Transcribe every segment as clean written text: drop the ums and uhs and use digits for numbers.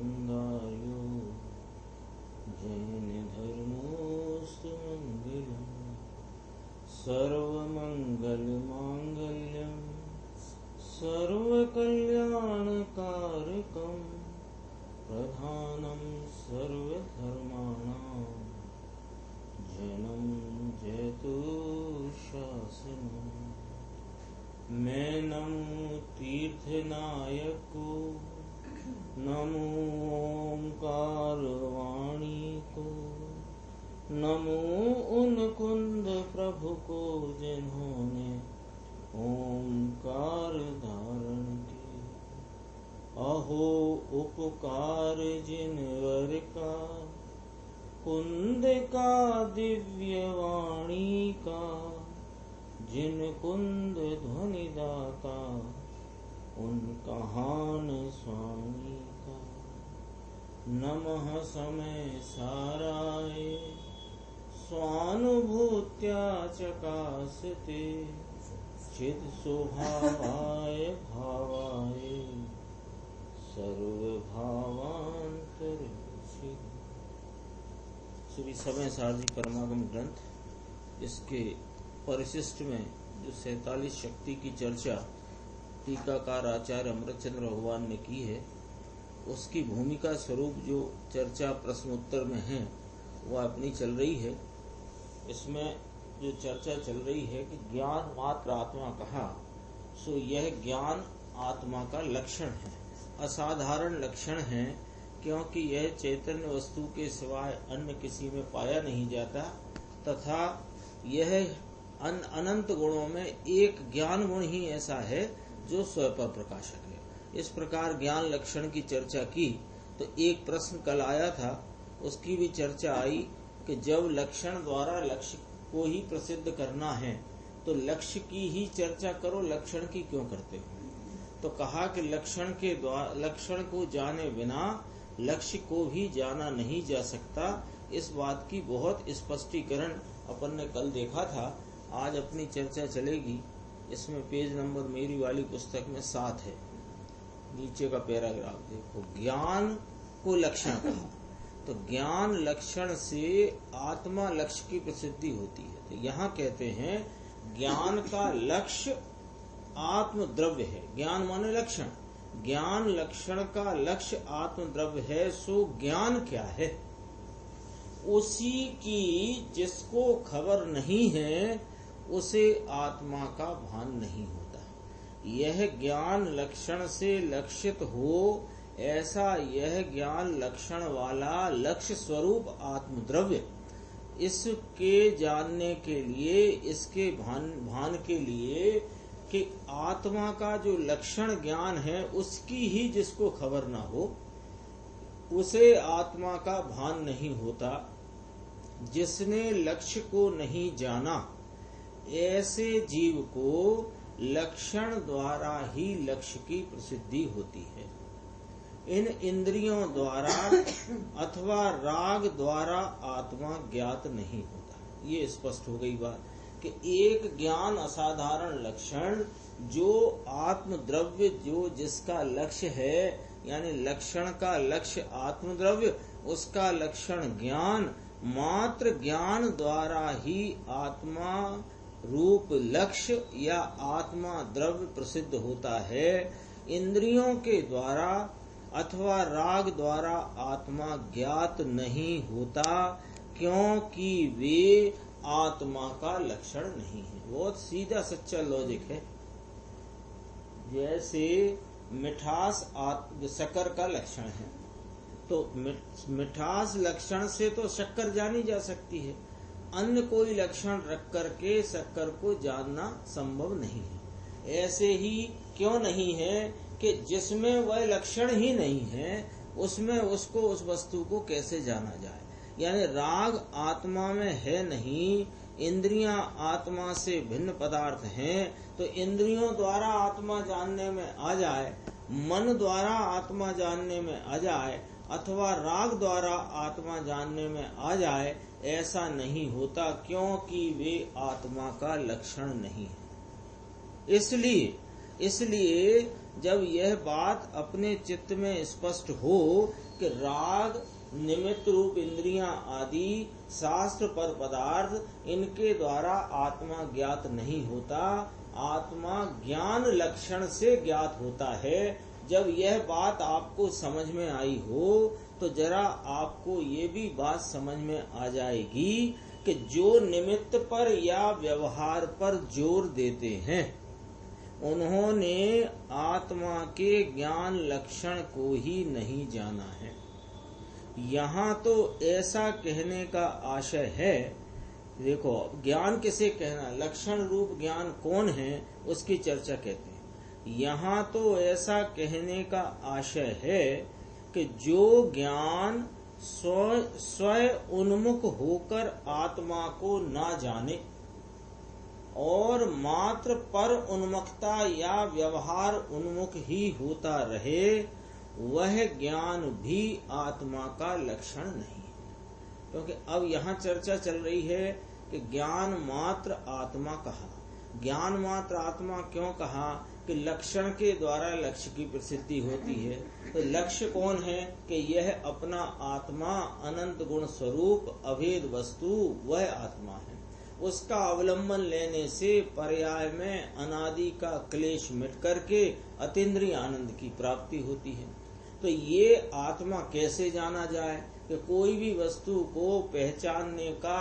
मंदायो जैन धर्मोस्तु मंगलम् सर्वमंगल मांगल्यम सर्वकल्याणकारकम् प्रधानम सर्वधर्माणां जैनं जयतु शासनम्। मैं नमो तीर्थनायक को, नमो ओंकार वाणी को, नमो उन कुंद प्रभु को जिन्होंने ओंकार धारण किए। अहो उपकार जिनवर का, कुंद का दिव्य वाणी का, जिन कुंद ध्वनि दाता उन कहान स्वामी का। नमः समय साराय स्वानुभूत्या चकासते, चिद स्वभावाय भावाय सर्वभावांतर। श्री समय सारजी परमागम ग्रंथ, इसके परिशिष्ट में जो 47 शक्ति की चर्चा टीकाकार आचार्य अमृतचंद्र भगवान ने की है, उसकी भूमिका स्वरूप जो चर्चा प्रश्नोत्तर में है वह अपनी चल रही है। इसमें जो चर्चा चल रही है कि ज्ञान मात्र आत्मा कहा, सो यह ज्ञान आत्मा का लक्षण है, असाधारण लक्षण है, क्योंकि यह चैतन्य वस्तु के सिवाय अन्य किसी में पाया नहीं जाता, तथा यह अनंत गुणों में एक ज्ञान गुण ही ऐसा है जो स्वयं प्रकाशक है। इस प्रकार ज्ञान लक्षण की चर्चा की तो एक प्रश्न कल आया था, उसकी भी चर्चा आई कि जब लक्षण द्वारा लक्ष्य को ही प्रसिद्ध करना है तो लक्ष्य की ही चर्चा करो, लक्षण की क्यों करते हो। तो कहा कि लक्षण के द्वारा, लक्षण को जाने बिना लक्ष्य को भी जाना नहीं जा सकता। इस बात की बहुत स्पष्टीकरण अपन ने कल देखा था। आज अपनी चर्चा चलेगी। इसमें पेज नंबर मेरी वाली पुस्तक में 7 है, नीचे का पैराग्राफ देखो। ज्ञान को लक्षण कहा तो ज्ञान लक्षण से आत्मा लक्ष्य की प्रसिद्धि होती है। तो यहाँ कहते हैं ज्ञान का लक्ष्य आत्म द्रव्य है। ज्ञान माने लक्षण, ज्ञान लक्षण का लक्ष्य आत्म द्रव्य है। सो ज्ञान क्या है? उसी की जिसको खबर नहीं है उसे आत्मा का भान नहीं होता। यह ज्ञान लक्षण से लक्षित हो, ऐसा यह ज्ञान लक्षण वाला लक्ष्य स्वरूप आत्मद्रव्य, इसके जानने के लिए, इसके भान के लिए कि आत्मा का जो लक्षण ज्ञान है उसकी ही जिसको खबर ना हो उसे आत्मा का भान नहीं होता। जिसने लक्ष्य को नहीं जाना, ऐसे जीव को लक्षण द्वारा ही लक्ष्य की प्रसिद्धि होती है। इन इंद्रियों द्वारा अथवा राग द्वारा आत्मा ज्ञात नहीं होता। ये स्पष्ट हो गई बात कि एक ज्ञान असाधारण लक्षण जो आत्मद्रव्य, जो जिसका लक्ष्य है, यानी लक्षण का लक्ष्य आत्मद्रव्य, उसका लक्षण ज्ञान, मात्र ज्ञान द्वारा ही आत्मा रूप लक्ष्य या आत्मा द्रव्य प्रसिद्ध होता है। इंद्रियों के द्वारा अथवा राग द्वारा आत्मा ज्ञात नहीं होता, क्योंकि वे आत्मा का लक्षण नहीं है। बहुत सीधा सच्चा लॉजिक है। जैसे मिठास शक्कर का लक्षण है, तो मिठास लक्षण से तो शक्कर जानी जा सकती है। अन्य कोई लक्षण रख करके शक्कर को जानना संभव नहीं है। ऐसे ही क्यों नहीं है कि जिसमें वह लक्षण ही नहीं है उसमें उसको, उस वस्तु को कैसे जाना जाए। यानी राग आत्मा में है नहीं, इंद्रियां आत्मा से भिन्न पदार्थ हैं, तो इंद्रियों द्वारा आत्मा जानने में आ जाए, मन द्वारा आत्मा जानने में आ जाए, अथवा राग द्वारा आत्मा जानने में आ जाए, ऐसा नहीं होता, क्योंकि वे आत्मा का लक्षण नहीं है। इसलिए जब यह बात अपने चित्त में स्पष्ट हो कि राग, निमित्त रूप इंद्रियां आदि, शास्त्र पर पदार्थ, इनके द्वारा आत्मा ज्ञात नहीं होता, आत्मा ज्ञान लक्षण से ज्ञात होता है। जब यह बात आपको समझ में आई हो तो जरा आपको ये भी बात समझ में आ जाएगी कि जो निमित्त पर या व्यवहार पर जोर देते हैं उन्होंने आत्मा के ज्ञान लक्षण को ही नहीं जाना है। यहाँ तो ऐसा कहने का आशय है, देखो ज्ञान किसे कहना, लक्षण रूप ज्ञान कौन है उसकी चर्चा कहते हैं। यहाँ तो ऐसा कहने का आशय है कि जो ज्ञान स्वयं उन्मुख होकर आत्मा को ना जाने और मात्र पर उन्मुखता या व्यवहार उन्मुख ही होता रहे, वह ज्ञान भी आत्मा का लक्षण नहीं है। क्योंकि अब यहाँ चर्चा चल रही है कि ज्ञान मात्र आत्मा कहा। ज्ञान मात्र आत्मा क्यों कहा? कि लक्षण के द्वारा लक्ष्य की प्रसिद्धि होती है। तो लक्ष्य कौन है? कि यह अपना आत्मा अनंत गुण स्वरूप अभेद वस्तु वह आत्मा है। उसका अवलंबन लेने से पर्याय में अनादि का क्लेश मिट करके अतीन्द्रिय आनंद की प्राप्ति होती है। तो ये आत्मा कैसे जाना जाए? कि कोई भी वस्तु को पहचानने का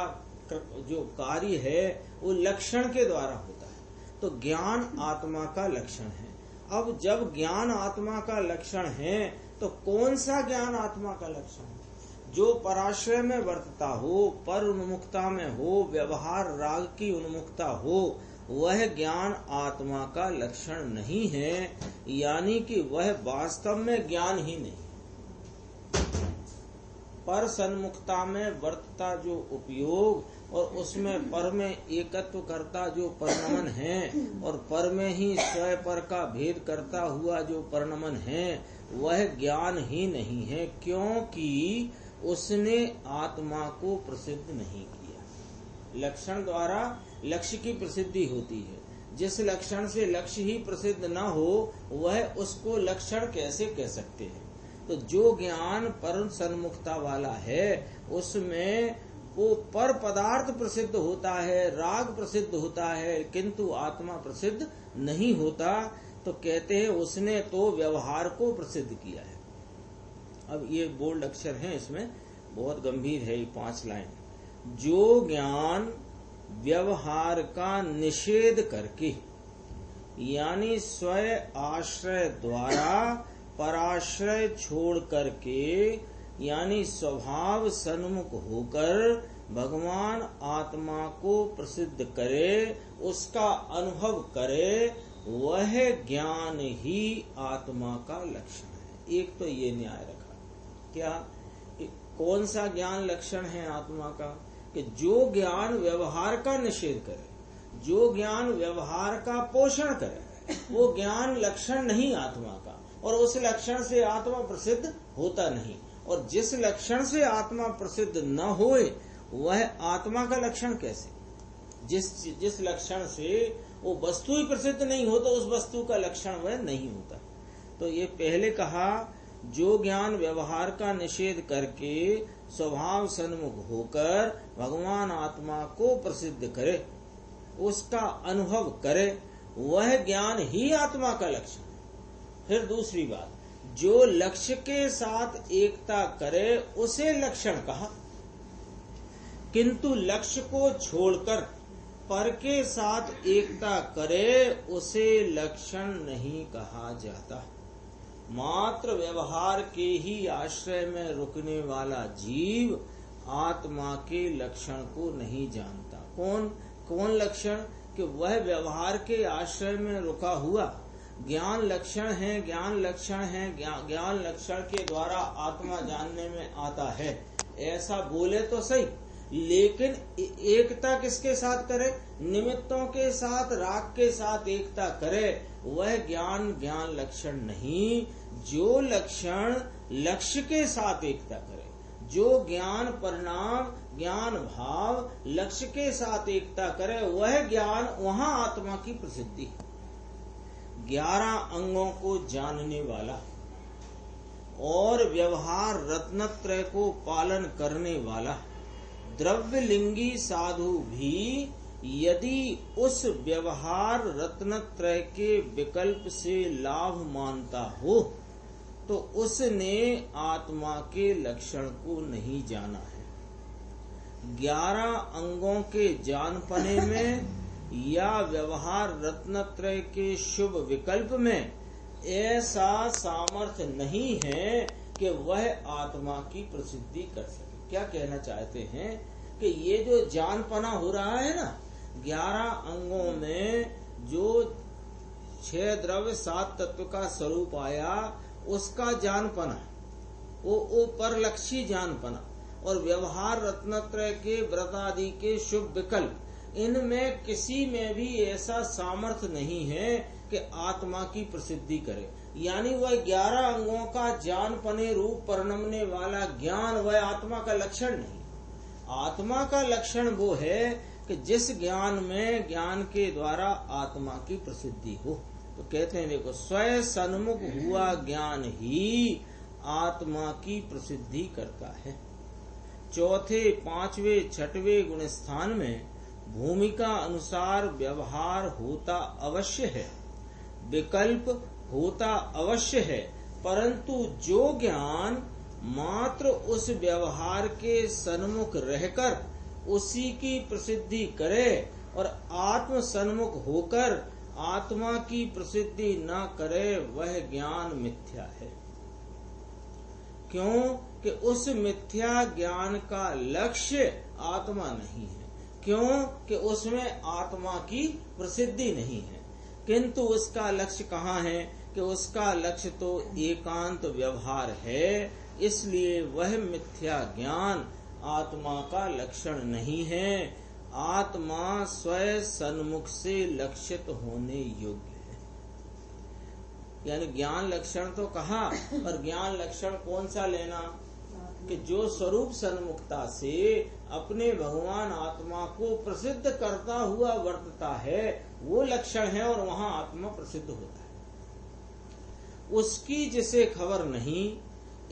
जो कार्य है वो लक्षण के द्वारा होता है। तो ज्ञान आत्मा का लक्षण है। अब जब ज्ञान आत्मा का लक्षण है तो कौन सा ज्ञान आत्मा का लक्षण है? जो पराश्रय में वर्तता हो, पर उन्मुखता में हो, व्यवहार राग की उन्मुखता हो, वह ज्ञान आत्मा का लक्षण नहीं है। यानी कि वह वास्तव में ज्ञान ही नहीं। पर सन्मुखता में वर्तता जो उपयोग और उसमें पर में एकत्व करता जो परिणमन है और पर में ही स्वयं पर का भेद करता हुआ जो परिणमन है, वह ज्ञान ही नहीं है। क्योंकि उसने आत्मा को प्रसिद्ध नहीं किया। लक्षण द्वारा लक्ष्य की प्रसिद्धि होती है। जिस लक्षण से लक्ष्य ही प्रसिद्ध न हो वह उसको लक्षण कैसे कह सकते हैं? तो जो ज्ञान पर सन्मुखता वाला है उसमें वो पर पदार्थ प्रसिद्ध होता है, राग प्रसिद्ध होता है, किंतु आत्मा प्रसिद्ध नहीं होता। तो कहते हैं उसने तो व्यवहार को प्रसिद्ध किया है। अब ये बोल्ड अक्षर हैं, इसमें बहुत गंभीर है ये 5 लाइन। जो ज्ञान व्यवहार का निषेध करके यानी स्वयं आश्रय द्वारा पराश्रय छोड़ करके यानी स्वभाव सन्मुख होकर भगवान आत्मा को प्रसिद्ध करे, उसका अनुभव करे, वह ज्ञान ही आत्मा का लक्षण है। एक तो ये न्याय रखा। क्या? कौन सा ज्ञान लक्षण है आत्मा का? कि जो ज्ञान व्यवहार का निषेध करे, जो ज्ञान व्यवहार का पोषण करे, वो ज्ञान लक्षण नहीं आत्मा का, और उस लक्षण से आत्मा प्रसिद्ध होता नहीं। और जिस लक्षण से आत्मा प्रसिद्ध न होए वह आत्मा का लक्षण कैसे? जिस लक्षण से वो वस्तु ही प्रसिद्ध नहीं हो तो उस वस्तु का लक्षण वह नहीं होता। तो ये पहले कहा, जो ज्ञान व्यवहार का निषेध करके स्वभाव सन्मुख होकर भगवान आत्मा को प्रसिद्ध करे, उसका अनुभव करे, वह ज्ञान ही आत्मा का लक्षण है। फिर दूसरी बात, जो लक्ष्य के साथ एकता करे उसे लक्षण कहा, किंतु लक्ष्य को छोड़कर पर के साथ एकता करे उसे लक्षण नहीं कहा जाता। मात्र व्यवहार के ही आश्रय में रुकने वाला जीव आत्मा के लक्षण को नहीं जानता। कौन लक्षण? कि वह व्यवहार के आश्रय में रुका हुआ ज्ञान लक्षण है, ज्ञान लक्षण है, ज्ञान लक्षण के द्वारा आत्मा जानने में आता है, ऐसा बोले तो सही, लेकिन एकता किसके साथ करे? निमित्तों के साथ, राग के साथ एकता करे, वह ज्ञान लक्षण नहीं। जो लक्षण लक्ष्य के साथ एकता करे, जो ज्ञान परिणाम, ज्ञान भाव लक्ष्य के साथ एकता करे, वह ज्ञान वहां आत्मा की प्रसिद्धि है। 11 अंगों को जानने वाला और व्यवहार रत्नत्रय को पालन करने वाला द्रव्यलिंगी साधु भी यदि उस व्यवहार रत्नत्रय के विकल्प से लाभ मानता हो तो उसने आत्मा के लक्षण को नहीं जाना है। 11 अंगों के जानपने में या व्यवहार रत्नत्रय के शुभ विकल्प में ऐसा सामर्थ्य नहीं है कि वह आत्मा की प्रसिद्धि कर सके। क्या कहना चाहते हैं कि ये जो जानपना हो रहा है ना, 11 अंगों में जो 6 द्रव्य 7 तत्व का स्वरूप आया, उसका जानपना, वो परलक्षी जानपना, और व्यवहार रत्नत्रय के व्रत आदि के शुभ विकल्प, इनमें किसी में भी ऐसा सामर्थ्य नहीं है कि आत्मा की प्रसिद्धि करे। यानी वह 11 अंगों का जानपने रूप परिणमने वाला ज्ञान वह आत्मा का लक्षण नहीं। आत्मा का लक्षण वो है कि जिस ज्ञान में ज्ञान के द्वारा आत्मा की प्रसिद्धि हो। तो कहते हैं देखो, स्वयं सन्मुख हुआ ज्ञान ही आत्मा की प्रसिद्धि करता है। चौथे, 5वें, 6वें गुण स्थान में भूमिका अनुसार व्यवहार होता अवश्य है, विकल्प होता अवश्य है, परंतु जो ज्ञान मात्र उस व्यवहार के सन्मुख रहकर उसी की प्रसिद्धि करे और आत्म सन्मुख होकर आत्मा की प्रसिद्धि न करे, वह ज्ञान मिथ्या है। क्यों कि उस मिथ्या ज्ञान का लक्ष्य आत्मा नहीं है, क्यों कि उसमें आत्मा की प्रसिद्धि नहीं है, किंतु उसका लक्ष्य कहाँ है कि उसका लक्ष्य तो एकांत व्यवहार है। इसलिए वह मिथ्या ज्ञान आत्मा का लक्षण नहीं है। आत्मा स्वयं सन्मुख से लक्षित होने योग्य है। यानी ज्ञान लक्षण तो कहा, पर ज्ञान लक्षण कौन सा लेना कि जो स्वरूप सन्मुखता से अपने भगवान आत्मा को प्रसिद्ध करता हुआ वर्तता है, वो लक्षण है और वहां आत्मा प्रसिद्ध होता है। उसकी जिसे खबर नहीं,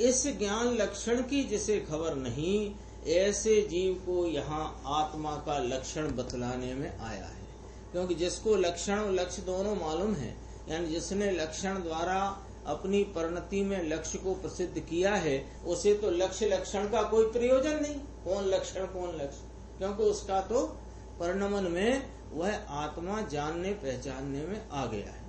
इस ज्ञान लक्षण की जिसे खबर नहीं, ऐसे जीव को यहाँ आत्मा का लक्षण बतलाने में आया है। क्योंकि जिसको लक्षण और लक्ष्य दोनों मालूम है, यानी जिसने लक्षण द्वारा अपनी परिणति में लक्ष्य को प्रसिद्ध किया है, उसे तो लक्ष्य लक्षण का कोई प्रयोजन नहीं। कौन लक्षण कौन लक्ष्य, क्योंकि उसका तो परिणमन में वह आत्मा जानने पहचानने में आ गया है।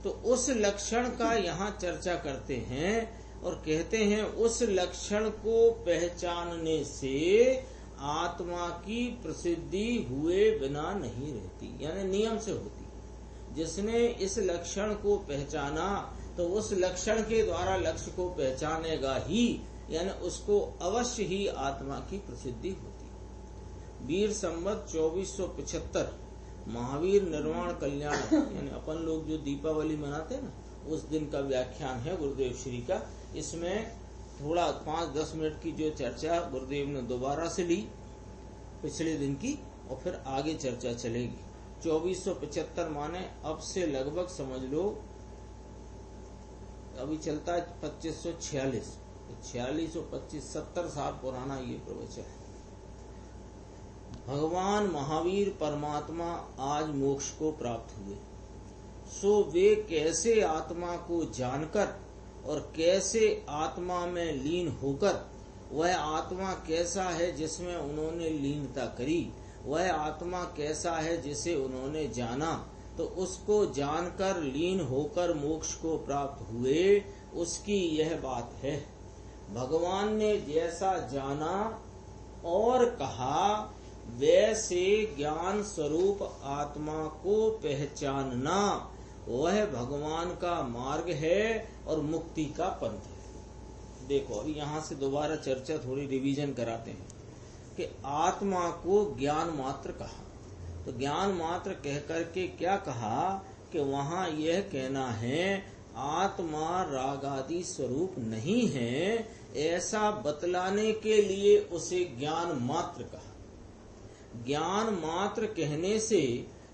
तो उस लक्षण का यहाँ चर्चा करते हैं और कहते हैं उस लक्षण को पहचानने से आत्मा की प्रसिद्धि हुए बिना नहीं रहती, यानी नियम से होती। जिसने इस लक्षण को पहचाना तो उस लक्षण के द्वारा लक्ष्य को पहचानेगा ही, यानी उसको अवश्य ही आत्मा की प्रसिद्धि होती। वीर संवत 2475 महावीर निर्वाण कल्याण, यानी अपन लोग जो दीपावली मनाते हैं ना, उस दिन का व्याख्यान है गुरुदेव श्री का। इसमें थोड़ा 5-10 मिनट की जो चर्चा गुरुदेव ने दोबारा से ली पिछले दिन की, और फिर आगे चर्चा चलेगी। 2475 माने अब से लगभग समझ लो, अभी चलता है 2546, 46 और 25 70 साल पुराना ये प्रवचन है। भगवान महावीर परमात्मा आज मोक्ष को प्राप्त हुए, सो वे कैसे आत्मा को जानकर और कैसे आत्मा में लीन होकर, वह आत्मा कैसा है जिसमें उन्होंने लीनता करी, वह आत्मा कैसा है जिसे उन्होंने जाना, तो उसको जानकर लीन होकर मोक्ष को प्राप्त हुए, उसकी यह बात है। भगवान ने जैसा जाना और कहा, वैसे ज्ञान स्वरूप आत्मा को पहचानना वह भगवान का मार्ग है और मुक्ति का पंथ है। देखो अभी यहाँ से दोबारा चर्चा थोड़ी रिवीजन कराते हैं कि आत्मा को ज्ञान मात्र कहा, तो ज्ञान मात्र कह करके क्या कहा कि वहाँ यह कहना है आत्मा रागादि स्वरूप नहीं है, ऐसा बतलाने के लिए उसे ज्ञान मात्र कहा। ज्ञान मात्र कहने से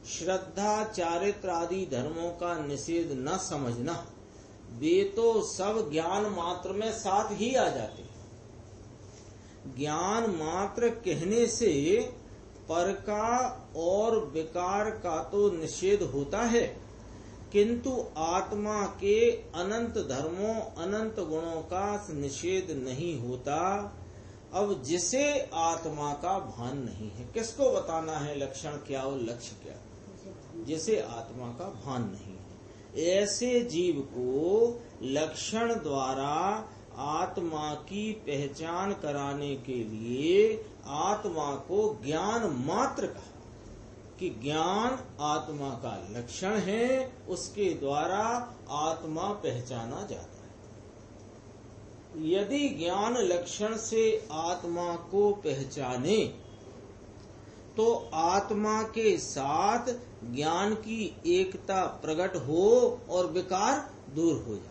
श्रद्धा चारित्र आदि धर्मों का निषेध न समझना, वे तो सब ज्ञान मात्र में साथ ही आ जाते हैं। ज्ञान मात्र कहने से पर का और विकार का तो निषेध होता है, किंतु आत्मा के अनंत धर्मों अनंत गुणों का निषेध नहीं होता। अब जिसे आत्मा का भान नहीं है, किसको बताना है लक्षण क्या और लक्ष्य क्या? जिसे आत्मा का भान नहीं है, ऐसे जीव को लक्षण द्वारा आत्मा की पहचान कराने के लिए आत्मा को ज्ञान मात्र कहा कि ज्ञान आत्मा का लक्षण है, उसके द्वारा आत्मा पहचाना जाता है। यदि ज्ञान लक्षण से आत्मा को पहचाने तो आत्मा के साथ ज्ञान की एकता प्रकट हो और विकार दूर हो जाए।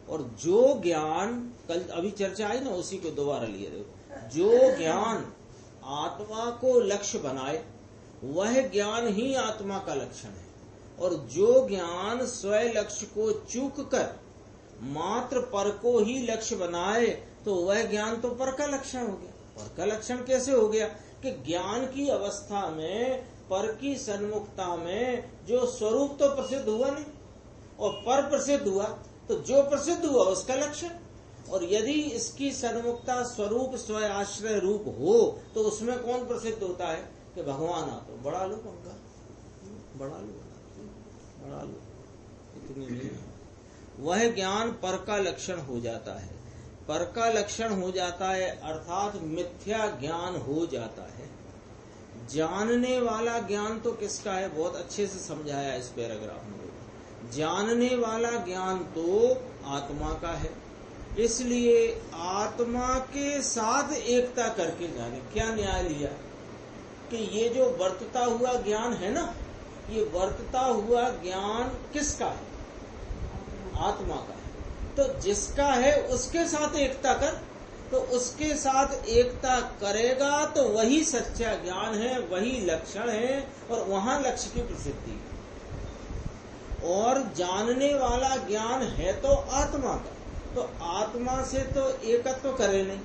और जो ज्ञान कल अभी चर्चा आई ना, उसी को दोबारा लिए रहे, जो ज्ञान आत्मा को लक्ष्य बनाए वह ज्ञान ही आत्मा का लक्षण है। और जो ज्ञान स्वयं लक्ष्य को चूक कर मात्र पर को ही लक्ष्य बनाए तो वह ज्ञान तो पर का लक्षण हो गया। पर का लक्षण कैसे हो गया कि ज्ञान की अवस्था में पर की सन्मुखता में जो स्वरूप तो प्रसिद्ध हुआ नहीं और पर प्रसिद्ध हुआ, तो जो प्रसिद्ध हुआ उसका लक्षण। और यदि इसकी सन्मुखता स्वरूप स्वयं आश्रय रूप हो तो उसमें कौन प्रसिद्ध होता है कि भगवान आ तो बड़ा लो, उनका बड़ा लो इतनी नहीं, वह ज्ञान पर का लक्षण हो जाता है। पर का लक्षण हो जाता है अर्थात मिथ्या ज्ञान हो जाता है। जानने वाला ज्ञान तो किसका है, बहुत अच्छे से समझाया इस पैराग्राफ में। जानने वाला ज्ञान तो आत्मा का है, इसलिए आत्मा के साथ एकता करके जाने। क्या न्याय लिया कि ये जो वर्तता हुआ ज्ञान है ना, ये वर्तता हुआ ज्ञान किसका है? आत्मा का है। तो जिसका है उसके साथ एकता कर, तो उसके साथ एकता करेगा तो वही सच्चा ज्ञान है, वही लक्षण है और वहां लक्ष्य की प्रसिद्धि है। और जानने वाला ज्ञान है तो आत्मा का, तो आत्मा से तो एकत्व करे नहीं।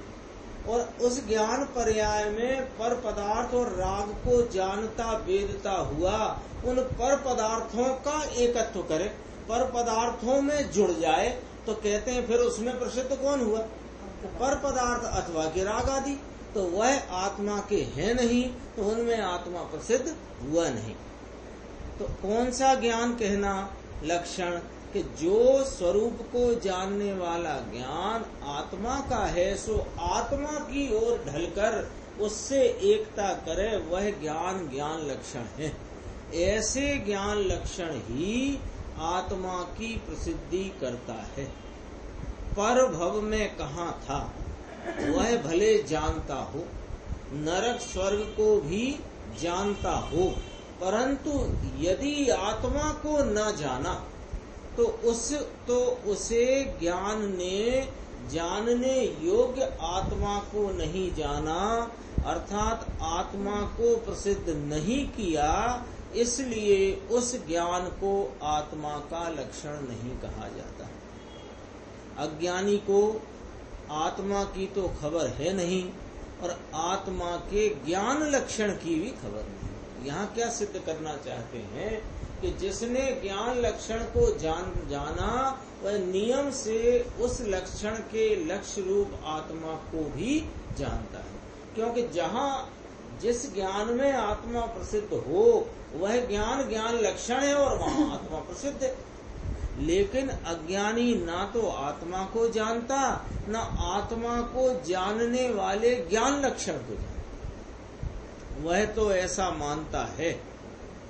और उस ज्ञान पर्याय में पर पदार्थ और राग को जानता वेदता हुआ उन पर पदार्थों का एकत्व करे, पर पदार्थों में जुड़ जाए, तो कहते हैं फिर उसमें प्रसिद्ध कौन हुआ? पर पदार्थ अथवा के राग आदि। तो वह आत्मा के है नहीं, तो उनमें आत्मा प्रसिद्ध हुआ नहीं। तो कौन सा ज्ञान कहना लक्षण कि जो स्वरूप को जानने वाला ज्ञान आत्मा का है, सो आत्मा की ओर ढलकर उससे एकता करे, वह ज्ञान ज्ञान लक्षण है। ऐसे ज्ञान लक्षण ही आत्मा की प्रसिद्धि करता है। पर भव में कहाँ था वह भले जानता हो, नरक स्वर्ग को भी जानता हो, परंतु यदि आत्मा को न जाना तो उसे ज्ञान ने जानने योग्य आत्मा को नहीं जाना, अर्थात आत्मा को प्रसिद्ध नहीं किया, इसलिए उस ज्ञान को आत्मा का लक्षण नहीं कहा जाता। अज्ञानी को आत्मा की तो खबर है नहीं और आत्मा के ज्ञान लक्षण की भी खबर नहीं। यहाँ क्या सिद्ध करना चाहते हैं कि जिसने ज्ञान लक्षण को जाना वह नियम से उस लक्षण के लक्ष्य रूप आत्मा को भी जानता है, क्योंकि जहाँ जिस ज्ञान में आत्मा प्रसिद्ध हो वह ज्ञान ज्ञान लक्षण है और वहाँ आत्मा प्रसिद्ध है। लेकिन अज्ञानी ना तो आत्मा को जानता, न आत्मा को जानने वाले ज्ञान लक्षण को जानता। वह तो ऐसा मानता है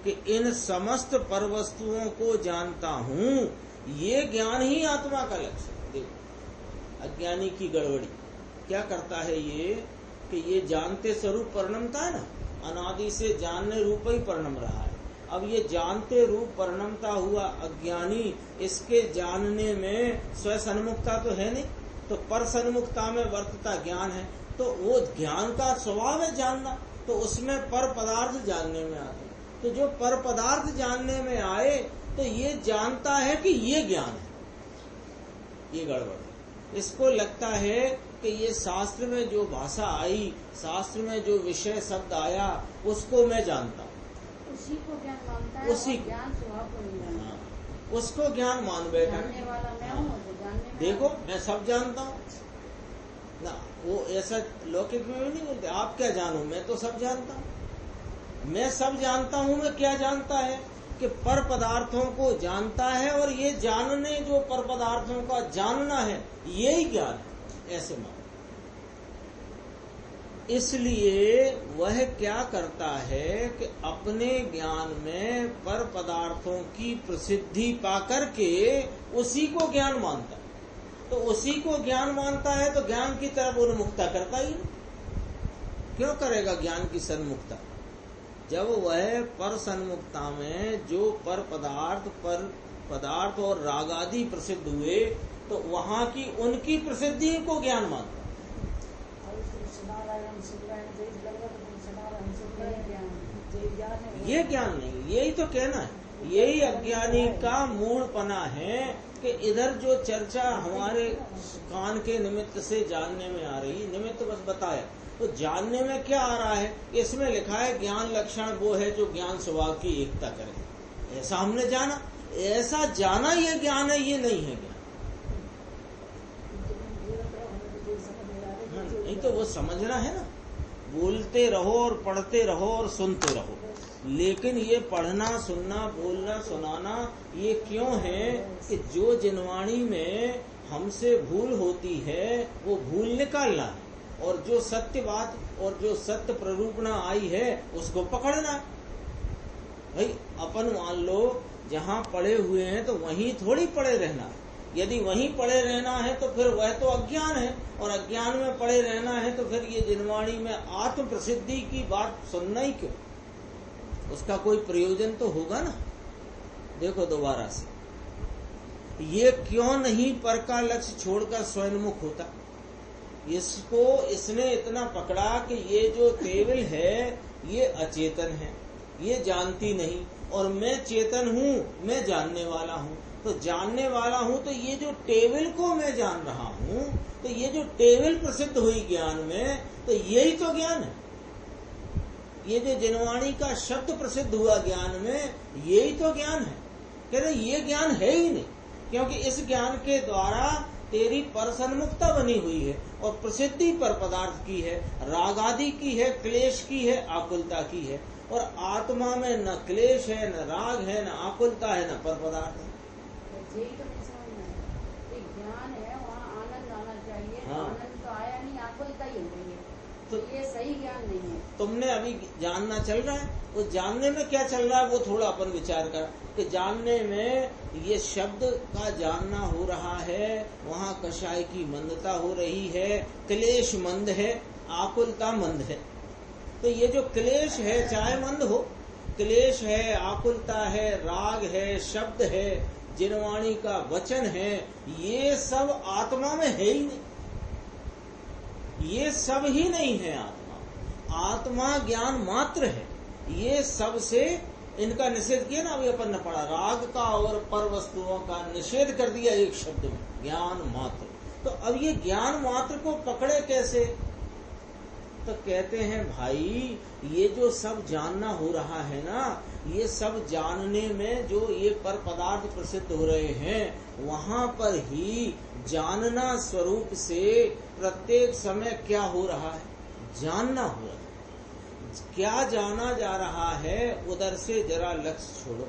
कि इन समस्त परवस्तुओं को जानता हूँ, ये ज्ञान ही आत्मा का लक्षण। देखो अज्ञानी की गड़बड़ी क्या करता है ये कि ये जानते स्वरूप परिणमता है ना, अनादि से जानने रूप ही परिणम रहा है। अब ये जानते रूप परिणमता हुआ अज्ञानी, इसके जानने में स्व सन्मुखता तो है नहीं, तो पर सन्मुखता में वर्तता ज्ञान है, तो वो ज्ञान का स्वभाव है जानना, तो उसमें पर पदार्थ जानने में आते हैं। तो जो पर पदार्थ जानने में आए तो ये जानता है कि ये ज्ञान है, ये गड़बड़ है। इसको लगता है कि ये शास्त्र में जो भाषा आई, शास्त्र में जो विषय शब्द आया, उसको मैं जानता हूँ, उसी को ज्ञान मानता है, उसी को ज्ञान स्वभाव को नहीं जानता। उसको ज्ञान मान बैठा जानने वाला मैं हूँ तो जानने देखो मैं सब जानता हूँ ना, वो ऐसा लौकिक में भी नहीं बोलते आप क्या जानो, मैं तो सब जानता हूँ। मैं सब जानता हूँ में क्या जानता है कि पर पदार्थों को जानता है, और ये जानने जो पर पदार्थों का जानना है यही ज्ञान है, ऐसे मान। इसलिए वह क्या करता है कि अपने ज्ञान में पर पदार्थों की प्रसिद्धि पाकर के उसी को ज्ञान मानता है। तो उसी को ज्ञान मानता है तो ज्ञान की तरफ उन्मुखता करता ही नहीं। क्यों करेगा ज्ञान की सन्मुखता? जब वह पर सन्मुखता में जो पर पदार्थ और राग आदि प्रसिद्ध हुए तो वहां की उनकी प्रसिद्धि को ज्ञान मानता। ये ज्ञान नहीं, यही तो कहना है। यही अज्ञानी का मूलपना है कि इधर जो चर्चा हमारे कान के निमित्त से जानने में आ रही, निमित्त बस बताया, तो जानने में क्या आ रहा है? इसमें लिखा है ज्ञान लक्षण वो है जो ज्ञान स्वभाव की एकता करे। ऐसा हमने जाना, ऐसा जाना ये ज्ञान है, ये नहीं है ज्ञान। नहीं तो वो समझना है ना, बोलते रहो और पढ़ते रहो और सुनते रहो, लेकिन ये पढ़ना सुनना बोलना सुनाना ये क्यों है कि जो जिनवाणी में हमसे भूल होती है वो भूल निकालना है, और जो सत्य बात और जो सत्य प्ररूपणा आई है उसको पकड़ना है। भाई अपन मान लो जहाँ पड़े हुए हैं तो वहीं थोड़ी पड़े रहना है। यदि वहीं पड़े रहना है तो फिर वह तो अज्ञान है, और अज्ञान में पड़े रहना है तो फिर ये जिनवाणी में आत्म प्रसिद्धि की बात सुनना ही क्यों? उसका कोई प्रयोजन तो होगा ना। देखो दोबारा से, ये क्यों नहीं पर का लक्ष्य छोड़कर स्वयंमुख होता? इसको इसने इतना पकड़ा कि ये जो टेबल है ये अचेतन है, ये जानती नहीं, और मैं चेतन हूँ, मैं जानने वाला हूँ। तो जानने वाला हूँ तो ये जो टेबल को मैं जान रहा हूँ, तो ये जो टेबल प्रसिद्ध हुई ज्ञान में, तो यही तो ज्ञान है। ये जो जिनवाणी का शब्द प्रसिद्ध हुआ ज्ञान में, यही तो ज्ञान है। कह रहे ये ज्ञान है ही नहीं, क्योंकि इस ज्ञान के द्वारा तेरी पर सन्मुखता बनी हुई है, और प्रसिद्धि पर पदार्थ की है, राग आदि की है, क्लेश की है, आकुलता की है। और आत्मा में न क्लेश है, न राग है, न आकुलता है, न पर पदार्थ है। यही तो नहीं समझना है। एक ज्ञान है, वहाँ आनंद आना चाहिए। हाँ। आनंद तो आया नहीं, आकुलता ही हो गई है। तो ये सही ज्ञान नहीं है। तुमने अभी जानना चल रहा है, वो जानने में क्या चल रहा है वो थोड़ा अपन विचार कर कि जानने में ये शब्द का जानना हो रहा है, वहाँ कषाय की मंदता हो रही है, क्लेश मंद है, आकुलता मंद है। तो ये जो क्लेश है, चाहे मंद हो, क्लेश है, आकुलता है, राग है, शब्द है, जिनवाणी का वचन है, ये सब आत्मा में है ही नहीं। ये सब ही नहीं है आत्मा। आत्मा ज्ञान मात्र है। ये सब से इनका निषेध किया ना, अभी अपन ने पढ़ा, राग का और पर वस्तुओं का निषेध कर दिया एक शब्द में, ज्ञान मात्र। तो अब ये ज्ञान मात्र को पकड़े कैसे? तो कहते हैं भाई ये जो सब जानना हो रहा है ना, ये सब जानने में जो ये पर पदार्थ प्रसिद्ध हो रहे हैं, वहां पर ही जानना स्वरूप से प्रत्येक समय क्या हो रहा है? जानना हो रहा है। क्या जाना जा रहा है उधर से जरा लक्ष्य छोड़ो।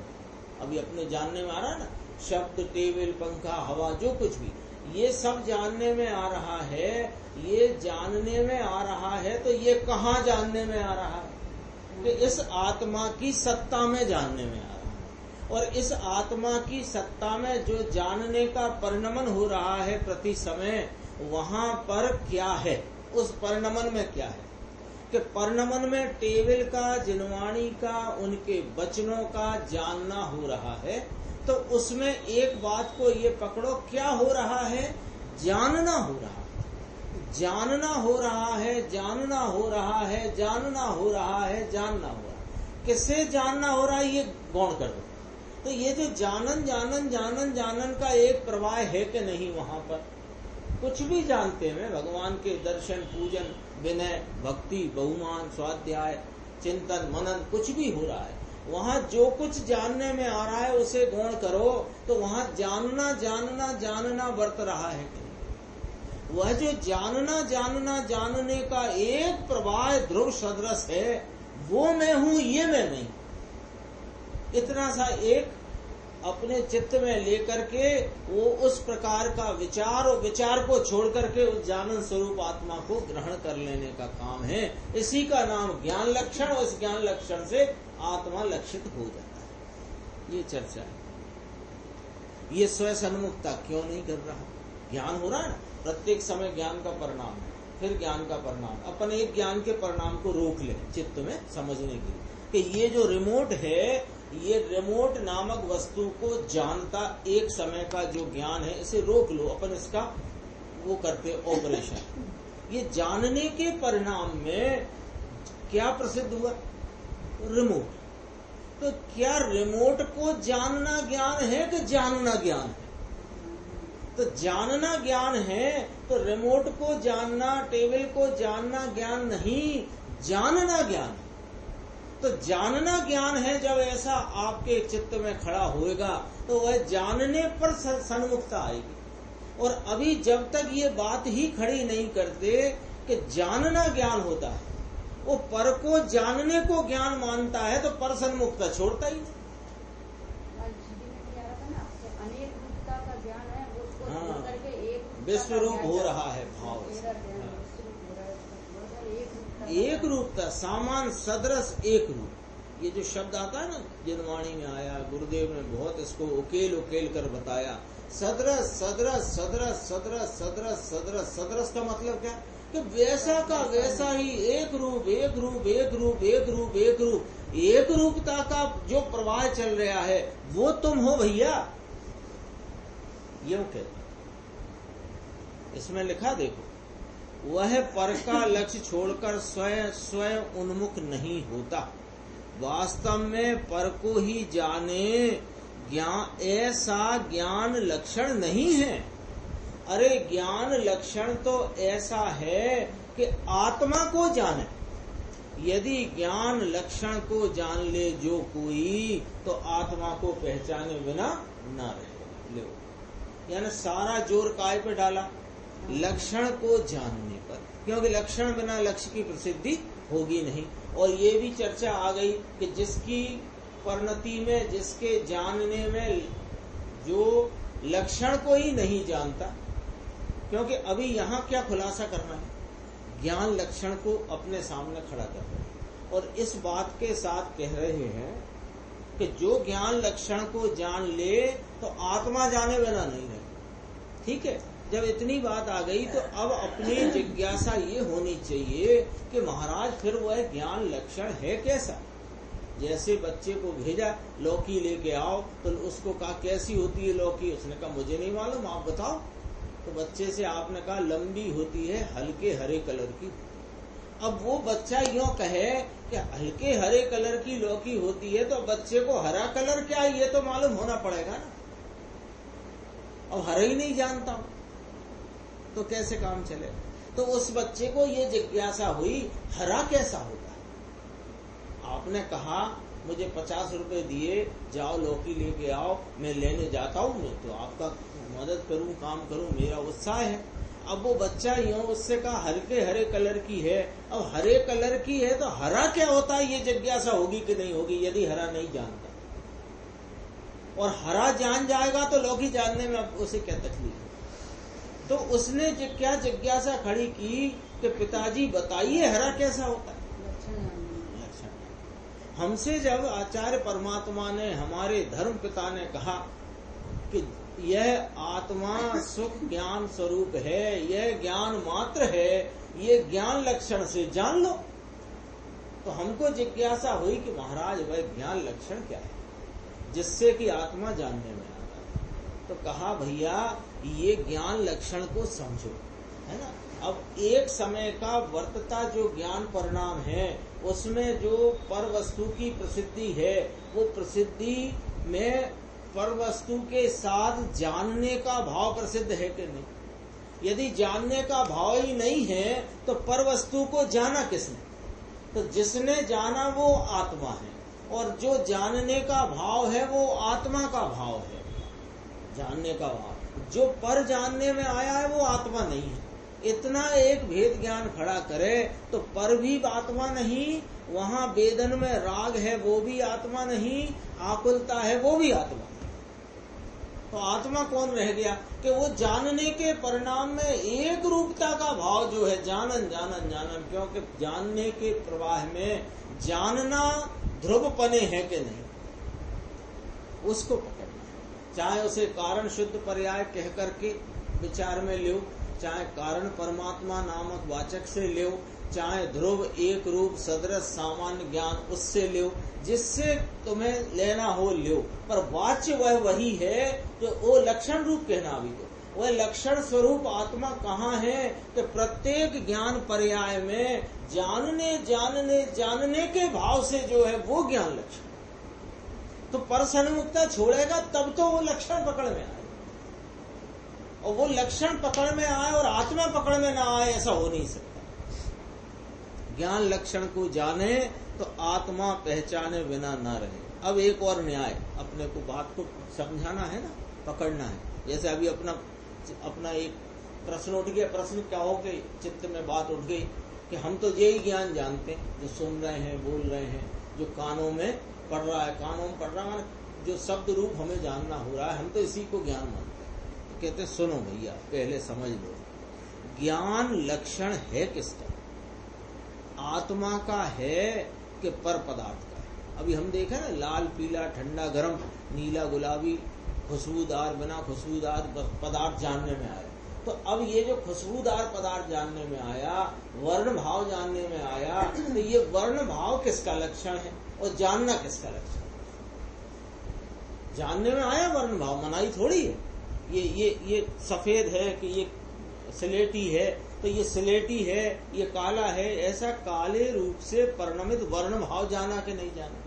अभी अपने जानने में आ रहा है ना, शब्द, टेबल, पंखा, हवा, जो कुछ भी, ये सब जानने में आ रहा है। ये जानने में आ रहा है तो ये कहाँ जानने में आ रहा है? कि इस आत्मा की सत्ता में जानने में आ रहा है। और इस आत्मा की सत्ता में जो जानने का परिणमन हो रहा है प्रति समय, वहां पर क्या है? उस परिणमन में क्या है? कि परिणमन में टेबल का, जिनवाणी का, उनके वचनों का जानना हो रहा है। तो उसमें एक बात को ये पकड़ो, क्या हो रहा है? जानना हो रहा है, जानना हो रहा है, जानना हो रहा है, जानना हो रहा है, जानना हो रहा है। किसे जानना हो रहा है ये गौण कर दो। तो ये जो जानन जानन जानन जानन का एक प्रवाह है कि नहीं, वहां पर कुछ भी जानते हैं, भगवान के दर्शन, पूजन, विनय, भक्ति, बहुमान, स्वाध्याय, चिंतन, मनन, कुछ भी हो रहा है, वहां जो कुछ जानने में आ रहा है उसे गौण करो तो वहां जानना जानना जानना बरत रहा है कि नहीं। वह जो जानना जानना जानने का एक प्रवाह ध्रुव सदृश है, वो मैं हूं, ये मैं नहीं। इतना सा एक अपने चित्त में लेकर के वो उस प्रकार का विचार और विचार को छोड़ करके उस जानन स्वरूप आत्मा को ग्रहण कर लेने का काम है। इसी का नाम ज्ञान लक्षण, और इस ज्ञान लक्षण से आत्मा लक्षित हो जाता है। ये चर्चा है। ये स्वयं सन्मुखता क्यों नहीं कर रहा? ज्ञान हो रहा है ना, प्रत्येक समय ज्ञान का परिणाम है, फिर ज्ञान का परिणाम। अपन एक ज्ञान के परिणाम को रोक ले चित्त में समझने के लिए कि ये जो रिमोट है, ये रिमोट नामक वस्तु को जानता एक समय का जो ज्ञान है, इसे रोक लो। अपन इसका वो करते ऑपरेशन। ये जानने के परिणाम में क्या प्रसिद्ध हुआ? रिमोट। तो क्या रिमोट को जानना ज्ञान है कि जानना ज्ञान है? तो जानना ज्ञान है तो रिमोट को जानना, टेबल को जानना ज्ञान नहीं, जानना ज्ञान है। तो जानना ज्ञान है। जब ऐसा आपके चित्त में खड़ा होएगा तो वह जानने पर सन्मुखता आएगी। और अभी जब तक ये बात ही खड़ी नहीं करते कि जानना ज्ञान होता है, वो पर को जानने को ज्ञान मानता है, तो पर सन्मुखता छोड़ता ही नहीं। अनेक रूपता का ज्ञान है, उसको छोड़ करके विश्व रूप हो रहा है भाव से। एक रूपता, सामान सदृश एक रूप। ये जो शब्द आता है ना, जिनवाणी में आया, गुरुदेव ने बहुत इसको उकेल उकेल कर बताया। सदृश सदृश सदृश सदृश सदृश सदृश। सदृश का मतलब क्या? कि वैसा का वैसा ही एक रूप एक रूप एक रूप एक रूप एक रूप। एक रूपता का जो प्रवाह चल रहा है वो तुम हो भैया, यूं कहते। इसमें लिखा देखो, वह पर का लक्ष्य छोड़कर स्वयं स्वयं उन्मुख नहीं होता। वास्तव में पर को ही जाने ज्ञान, ऐसा ज्ञान लक्षण नहीं है। अरे ज्ञान लक्षण तो ऐसा है कि आत्मा को जाने। यदि ज्ञान लक्षण को जान ले जो कोई, तो आत्मा को पहचाने बिना न रहे। यानी सारा जोर काय पे डाला? लक्षण को जानने पर, क्योंकि लक्षण बिना लक्ष्य की प्रसिद्धि होगी नहीं। और ये भी चर्चा आ गई कि जिसकी परिणति में, जिसके जानने में जो लक्षण को ही नहीं जानता, क्योंकि अभी यहाँ क्या खुलासा करना है? ज्ञान लक्षण को अपने सामने खड़ा कर रहे हैं और इस बात के साथ कह रहे हैं कि जो ज्ञान लक्षण को जान ले तो आत्मा जाने बिना नहीं रहे। ठीक है, जब इतनी बात आ गई तो अब अपनी जिज्ञासा ये होनी चाहिए कि महाराज फिर वह ज्ञान लक्षण है कैसा? जैसे बच्चे को भेजा, लौकी लेके आओ, तो उसको कहा कैसी होती है लौकी? उसने कहा मुझे नहीं मालूम, आप बताओ। तो बच्चे से आपने कहा लंबी होती है, हल्के हरे कलर की। अब वो बच्चा यूं कहे कि हल्के हरे कलर की लौकी होती है, तो बच्चे को हरा कलर क्या है ये तो मालूम होना पड़ेगा ना। अब हरा ही नहीं जानता हूं तो कैसे काम चले? तो उस बच्चे को ये जिज्ञासा हुई, हरा कैसा होता है? आपने कहा मुझे 50 रुपए दिए, जाओ लौकी लेके आओ, मैं लेने जाता हूँ, तो आपका मदद करूँ, काम करूँ, मेरा उत्साह है। अब वो बच्चा यूं उससे कहा हल्के हरे कलर की है। अब हरे कलर की है तो हरा क्या होता है ये जिज्ञासा होगी कि नहीं होगी? यदि हरा नहीं जानता और हरा जान जाएगा तो लौकी जानने में अब उसे क्या तकलीफ है? तो उसने क्या जिज्ञासा खड़ी की कि पिताजी बताइए हरा कैसा होता है? लक्षण। हमसे जब आचार्य परमात्मा ने, हमारे धर्म पिता ने कहा कि यह आत्मा सुख ज्ञान स्वरूप है, यह ज्ञान मात्र है, ये ज्ञान लक्षण से जान लो, तो हमको जिज्ञासा हुई कि महाराज वह ज्ञान लक्षण क्या है जिससे कि आत्मा जानने में आता है? तो कहा भैया ये ज्ञान लक्षण को समझो, है ना। अब एक समय का वर्तता जो ज्ञान परिणाम है, उसमें जो पर वस्तु की प्रसिद्धि है, वो प्रसिद्धि में पर वस्तु के साथ जानने का भाव प्रसिद्ध है कि नहीं? यदि जानने का भाव ही नहीं है तो पर वस्तु को जाना किसने? तो जिसने जाना वो आत्मा है, और जो जानने का भाव है वो आत्मा का भाव है। जानने का भाव जो पर जानने में आया है वो आत्मा नहीं है। इतना एक भेद ज्ञान खड़ा करे तो पर भी आत्मा नहीं, वहां वेदन में राग है वो भी आत्मा नहीं, आकुलता है वो भी आत्मा नहीं। तो आत्मा कौन रह गया? कि वो जानने के परिणाम में एक रूपता का भाव जो है, जानन जानन जानन, क्योंकि जानने के प्रवाह में जानना ध्रुव पने है कि नहीं, उसको पकड़ना है। चाहे उसे कारण शुद्ध पर्याय कह करके विचार में लो, चाहे कारण परमात्मा नामक वाचक से लो, चाहे ध्रुव एक रूप सदृश सामान्य ज्ञान उससे लो, जिससे तुम्हें लेना हो लो, पर वाच्य वह वही है जो वो लक्षण रूप कहना। अभी तो वह लक्षण स्वरूप आत्मा कहाँ है? कि प्रत्येक ज्ञान पर्याय में जानने जानने जानने के भाव से जो है वो ज्ञान लक्षण। तो परसन्मुखता छोड़ेगा तब तो वो लक्षण पकड़ में आए, और वो लक्षण पकड़ में आए और आत्मा पकड़ में ना आए, ऐसा हो नहीं सकता। ज्ञान लक्षण को जाने तो आत्मा पहचाने बिना ना रहे। अब एक और न्याय, अपने को बात को समझाना है ना, पकड़ना है। जैसे अभी अपना एक प्रश्न उठ गया, प्रश्न क्या हो गई, चित्त में बात उठ गई कि हम तो यही ज्ञान जानते हैं, जो सुन रहे हैं, बोल रहे हैं, जो कानों में पढ़ रहा है, कानों में पढ़ रहा है, जो शब्द रूप हमें जानना हो रहा है, हम तो इसी को ज्ञान मानते हैं। तो कहते हैं सुनो भैया, पहले समझ लो, ज्ञान लक्षण है किसका? आत्मा का है कि पर पदार्थ का है? अभी हम देखें ना, लाल पीला ठंडा गर्म नीला गुलाबी खुशबूदार बिना खुशबूदार पदार्थ जानने में आया। तो अब ये जो खुशबूदार पदार्थ जानने में आया, वर्ण भाव जानने में आया, तो ये वर्ण भाव किसका लक्षण है और जानना किसका लक्षण? जानने में आया वर्ण भाव, मनाई थोड़ी है। ये सफेद है कि ये स्लेटी है, तो ये स्लेटी है, ये काला है, ऐसा काले रूप से परिणमित वर्ण भाव जाना कि नहीं जाना?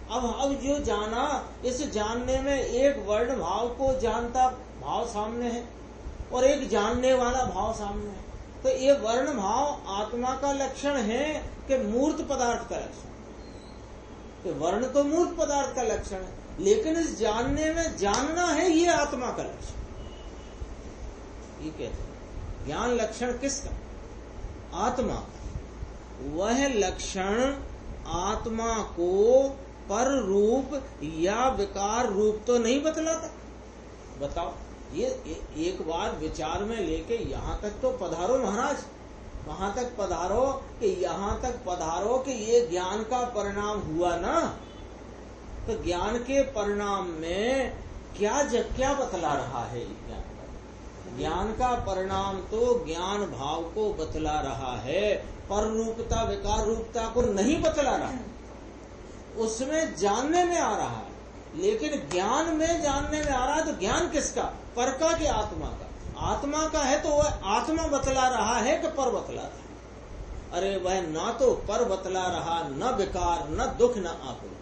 अब जो जाना, इस जानने में एक वर्ण भाव को जानता भाव सामने है और एक जानने वाला भाव सामने है। तो ये वर्ण भाव आत्मा का लक्षण है कि मूर्त पदार्थ का लक्षण? तो वर्ण तो मूर्त पदार्थ का लक्षण है, लेकिन इस जानने में जानना है ये आत्मा का लक्षण। ये कहते हैं ज्ञान लक्षण किसका? आत्मा का। वह लक्षण आत्मा को पर रूप या विकार रूप तो नहीं बतलाता। बताओ, ये एक बार विचार में लेके यहाँ तक तो पधारो महाराज, वहां तक पधारो कि यहाँ तक पधारो कि ये ज्ञान का परिणाम हुआ ना, तो ज्ञान के परिणाम में क्या बतला रहा है? ज्ञान का परिणाम तो ज्ञान भाव को बतला रहा है, पर रूपता विकार रूपता को नहीं बतला रहा है। उसमें जानने में आ रहा है, लेकिन ज्ञान में जानने में आ रहा है। तो ज्ञान किसका? पर का कि आत्मा का? आत्मा का है तो वह आत्मा बतला रहा है कि पर बतला रहा है? अरे वह ना तो पर बतला रहा, न विकार, न दुख, न आकुल,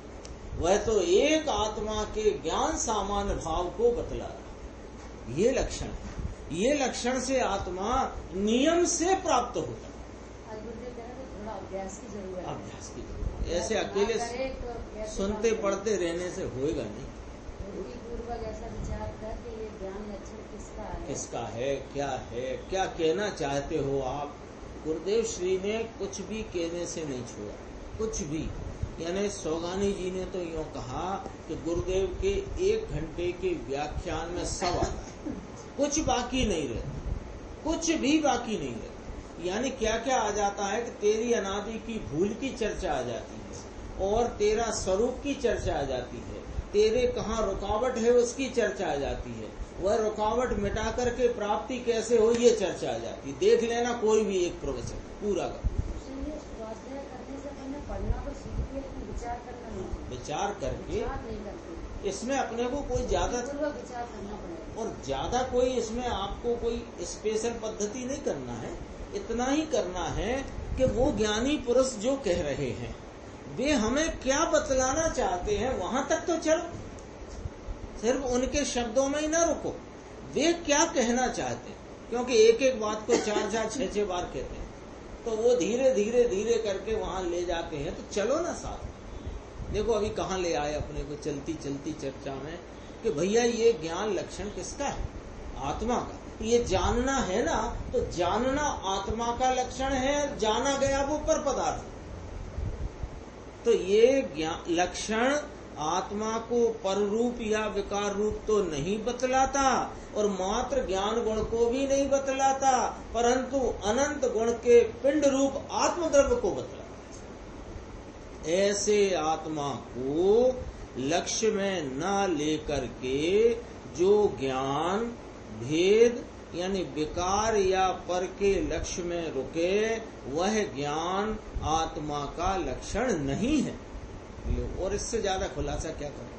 वह तो एक आत्मा के ज्ञान सामान्य भाव को बतला रहा। ये लक्षण है। ये लक्षण से आत्मा नियम से प्राप्त होता है। थोड़ा अभ्यास की जरूरत है। अभ्यास की जरूरत, ऐसे अकेले सुनते पढ़ते रहने से होएगा नहीं। पूर्वक ऐसा विचार कर कि ये ज्ञान लक्षण किसका है, क्या कहना चाहते हो आप? गुरुदेव श्री ने कुछ भी कहने से नहीं छोड़ा, कुछ भी। यानी सौगानी जी ने तो यूँ कहा कि गुरुदेव के 1 घंटे के व्याख्यान में सब आता है, कुछ बाकी नहीं रहता, कुछ भी बाकी नहीं रहता। यानी क्या क्या आ जाता है कि तेरी अनादि की भूल की चर्चा आ जाती है, और तेरा स्वरूप की चर्चा आ जाती है, तेरे कहाँ रुकावट है उसकी चर्चा आ जाती है, वह रुकावट मिटा करके प्राप्ति कैसे हो ये चर्चा आ जाती है। देख लेना कोई भी एक प्रवचन पूरा का। स्वाध्याय करने से पहले पढ़ना तो सीखिए, लेकिन विचार करना नहीं। विचार करके नहीं करते, इसमें अपने को कोई ज्यादा विचार करना पड़ेगा, और ज्यादा कोई इसमें आपको कोई स्पेशल पद्धति नहीं करना है। इतना ही करना है कि वो ज्ञानी पुरुष जो कह रहे हैं वे हमें क्या बतलाना चाहते हैं वहां तक तो चलो, सिर्फ उनके शब्दों में ही ना रुको, वे क्या कहना चाहते हैं, क्योंकि एक एक बात को 4-4, 6-6 बार कहते हैं, तो वो धीरे धीरे धीरे करके वहां ले जाते हैं। तो चलो ना साथ में। देखो अभी कहाँ ले आए अपने को चलती चलती चर्चा में कि भैया ये ज्ञान लक्षण किसका है? आत्मा का। ये जानना है ना, तो जानना आत्मा का लक्षण है, जाना गया वो पर पदार्थ। तो ये ज्ञान लक्षण आत्मा को पर रूप या विकार रूप तो नहीं बतलाता और मात्र ज्ञान गुण को भी नहीं बतलाता, परंतु अनंत गुण के पिंड रूप आत्मद्रव्य को बतलाता। ऐसे आत्मा को लक्ष्य में न लेकर के जो ज्ञान भेद यानी विकार या पर के लक्ष्य में रुके, वह ज्ञान आत्मा का लक्षण नहीं है। और इससे ज्यादा खुलासा क्या करें?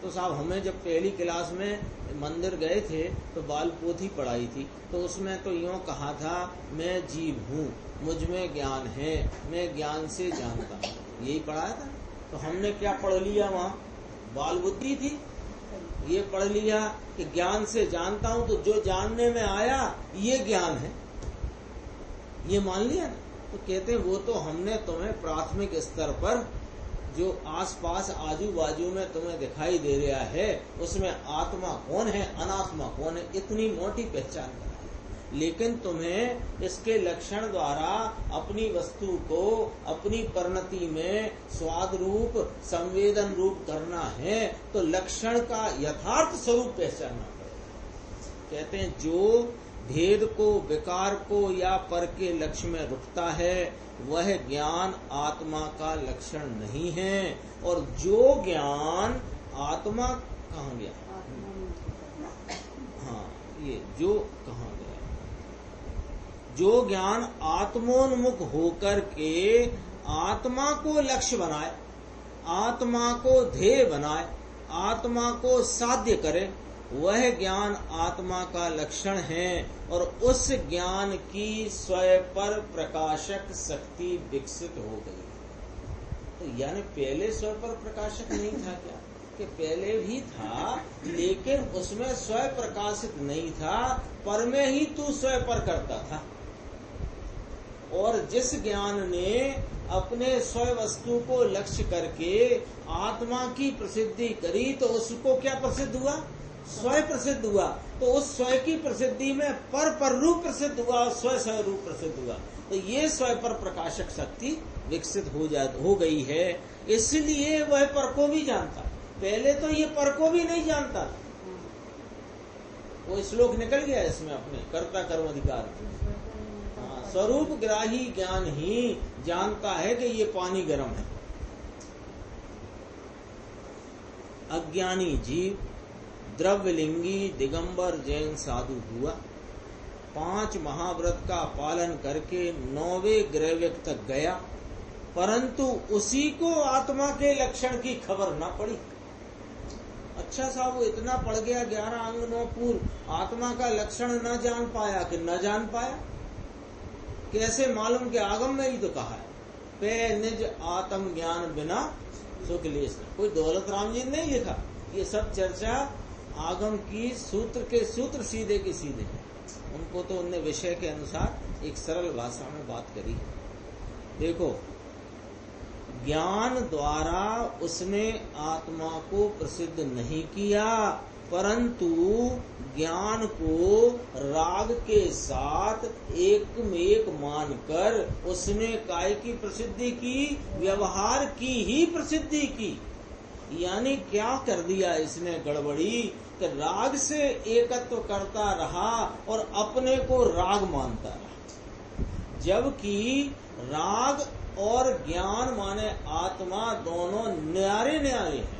तो साहब हमें जब पहली क्लास में मंदिर गए थे तो बाल पोथी पढ़ाई थी, तो उसमें तो यूं कहा था मैं जीव हूँ, मुझ में ज्ञान है, मैं ज्ञान से जानता हूँ, यही पढ़ाया था। तो हमने क्या पढ़ लिया वहाँ? बाल बुद्धि थी। ये पढ़ लिया कि ज्ञान से जानता हूँ, तो जो जानने में आया ये ज्ञान है, ये मान लिया ना। तो कहते हैं वो तो हमने तुम्हें प्राथमिक स्तर पर जो आसपास आजू बाजू में तुम्हें दिखाई दे रहा है उसमें आत्मा कौन है, अनात्मा कौन है, इतनी मोटी पहचान करा है। लेकिन तुम्हें इसके लक्षण द्वारा अपनी वस्तु को अपनी परिणति में स्वाद रूप संवेदन रूप करना है, तो लक्षण का यथार्थ स्वरूप पहचानना पड़ेगा। कहते हैं जो भेद को विकार को या पर के लक्ष्य में रुकता है वह ज्ञान आत्मा का लक्षण नहीं है। और जो ज्ञान आत्मा कहाँ गया? हाँ, ये जो कहाँ गया? जो ज्ञान आत्मोन्मुख होकर के आत्मा को लक्ष्य बनाए, आत्मा को ध्येय बनाए, आत्मा को साध्य करे, वह ज्ञान आत्मा का लक्षण है। और उस ज्ञान की स्वयं पर प्रकाशक शक्ति विकसित हो गई। तो यानी पहले स्वयं पर प्रकाशक नहीं था क्या? कि पहले भी था लेकिन उसमें स्वयं प्रकाशित नहीं था, पर में ही तू स्वयं पर करता था। और जिस ज्ञान ने अपने स्वयं वस्तु को लक्ष्य करके आत्मा की प्रसिद्धि करी, तो उसको क्या प्रसिद्ध हुआ? स्वयं प्रसिद्ध हुआ। तो उस स्वयं की प्रसिद्धि में पर रूप प्रसिद्ध हुआ, स्वयं रूप प्रसिद्ध हुआ। तो ये स्वयं पर प्रकाशक शक्ति विकसित हो गई है, इसलिए वह पर को भी जानता। पहले तो ये पर को भी नहीं जानता। वो श्लोक निकल गया इसमें अपने कर्ता कर्म अधिकार। स्वरूप ग्राही ज्ञान ही जानता है कि ये पानी गर्म है। अज्ञानी जीव द्रव्यलिंगी दिगंबर जैन साधु हुआ, 5 महाव्रत का पालन करके 9वें ग्रहव्यक तक गया, परंतु उसी को आत्मा के लक्षण की खबर न पड़ी। अच्छा साहब वो इतना पढ़ गया 11 अंग 9 पूर्व, आत्मा का लक्षण न जान पाया कि न जान पाया। कैसे मालूम कि आगम में ही तो कहा है, पे निज आत्म ज्ञान बिना सुख लेस। कोई दौलत राम जी ने नहीं लिखा, ये सब चर्चा आगम की सूत्र के सूत्र सीधे के सीधे हैं। उनको तो उनने विषय के अनुसार एक सरल भाषा में बात करी। देखो ज्ञान द्वारा उसने आत्मा को प्रसिद्ध नहीं किया, परंतु ज्ञान को राग के साथ एक में एक मानकर उसने काय की प्रसिद्धि की? व्यवहार की ही प्रसिद्धि की। यानी क्या कर दिया इसने गड़बड़ी कि राग से एकत्व करता रहा और अपने को राग मानता रहा, जबकि राग और ज्ञान माने आत्मा दोनों न्यारे न्यारे हैं।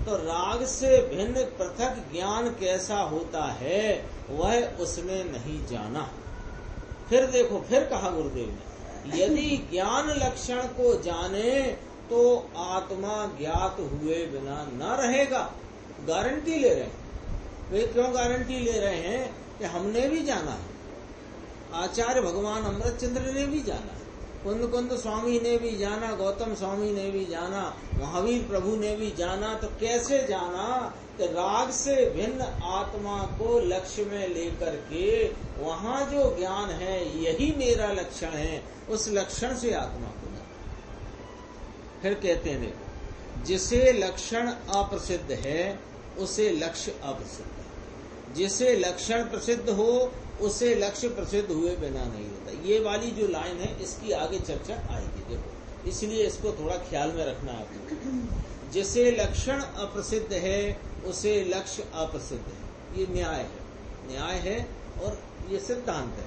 तो राग से भिन्न पृथक ज्ञान कैसा होता है वह उसने नहीं जाना। फिर देखो फिर कहा गुरुदेव ने, यदि ज्ञान लक्षण को जाने तो आत्मा ज्ञात हुए बिना न रहेगा। गारंटी ले रहे हैं। वे क्यों गारंटी ले रहे हैं? कि हमने भी जाना है, आचार्य भगवान अमृतचंद्र ने भी जाना, कुंद कुंद स्वामी ने भी जाना, गौतम स्वामी ने भी जाना, महावीर प्रभु ने भी जाना। तो कैसे जाना कि राग से भिन्न आत्मा को लक्ष्य में लेकर के वहाँ जो ज्ञान है यही मेरा लक्षण है, उस लक्षण से आत्मा को जाना। फिर कहते हैं देखो, जिसे लक्षण अप्रसिद्ध है उसे लक्ष्य अप्रसिद्ध है, जिसे लक्षण प्रसिद्ध हो उसे लक्ष्य प्रसिद्ध हुए बिना नहीं होता। ये वाली जो लाइन है इसकी आगे चर्चा आएगी देखो, इसलिए इसको थोड़ा ख्याल में रखना है आपको। जिसे लक्षण अप्रसिद्ध है उसे लक्ष्य अप्रसिद्ध है, ये न्याय है और ये सिद्धांत है।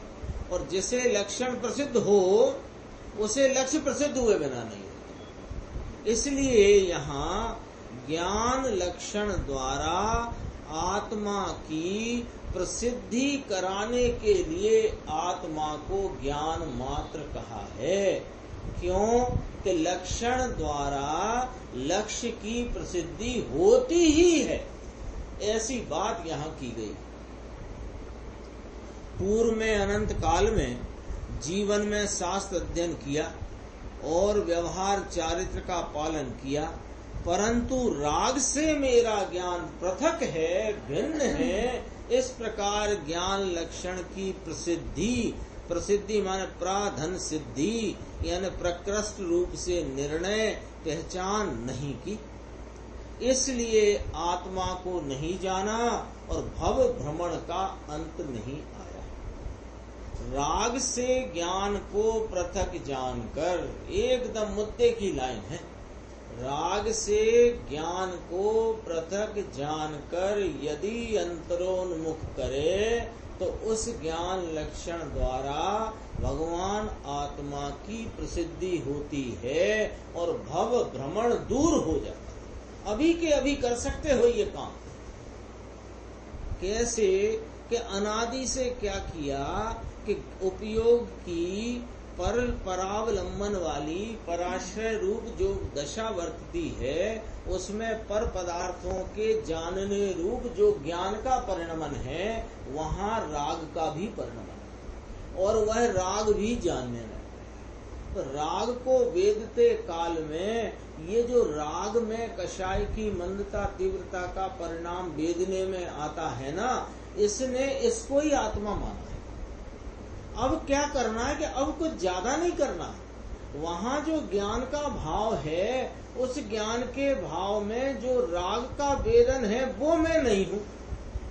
और जिसे लक्षण प्रसिद्ध हो उसे लक्ष्य प्रसिद्ध हुए बिना नहीं होता। इसलिए यहाँ ज्ञान लक्षण द्वारा आत्मा की प्रसिद्धि कराने के लिए आत्मा को ज्ञान मात्र कहा है। क्यों कि लक्षण द्वारा लक्ष्य की प्रसिद्धि होती ही है, ऐसी बात यहाँ की गई। पूर्व में अनंत काल में जीवन में शास्त्र अध्ययन किया और व्यवहार चारित्र का पालन किया, परंतु राग से मेरा ज्ञान पृथक है, भिन्न है। इस प्रकार ज्ञान लक्षण की प्रसिद्धि माने प्राधन सिद्धि यानी प्रकृष्ट रूप से निर्णय पहचान नहीं की, इसलिए आत्मा को नहीं जाना और भव भ्रमण का अंत नहीं आया। राग से ज्ञान को पृथक जानकर, एकदम मुद्दे की लाइन है, राग से ज्ञान को पृथक जानकर यदि अंतरोन्मुख करे तो उस ज्ञान लक्षण द्वारा भगवान आत्मा की प्रसिद्धि होती है और भव भ्रमण दूर हो जाता है। अभी के अभी कर सकते हो ये काम। कैसे कि अनादि से क्या किया कि उपयोग की परावलंबन वाली पराश्रय रूप जो दशा वर्तती है उसमें पर पदार्थों के जानने रूप जो ज्ञान का परिणमन है वहाँ राग का भी परिणमन है और वह राग भी जानने लगता है। तो राग को वेदते काल में ये जो राग में कषाय की मंदता तीव्रता का परिणाम वेदने में आता है ना, इसने इसको ही आत्मा माना है। अब क्या करना है कि अब कुछ ज्यादा नहीं करना है। वहाँ जो ज्ञान का भाव है उस ज्ञान के भाव में जो राग का वेदन है वो मैं नहीं हूँ,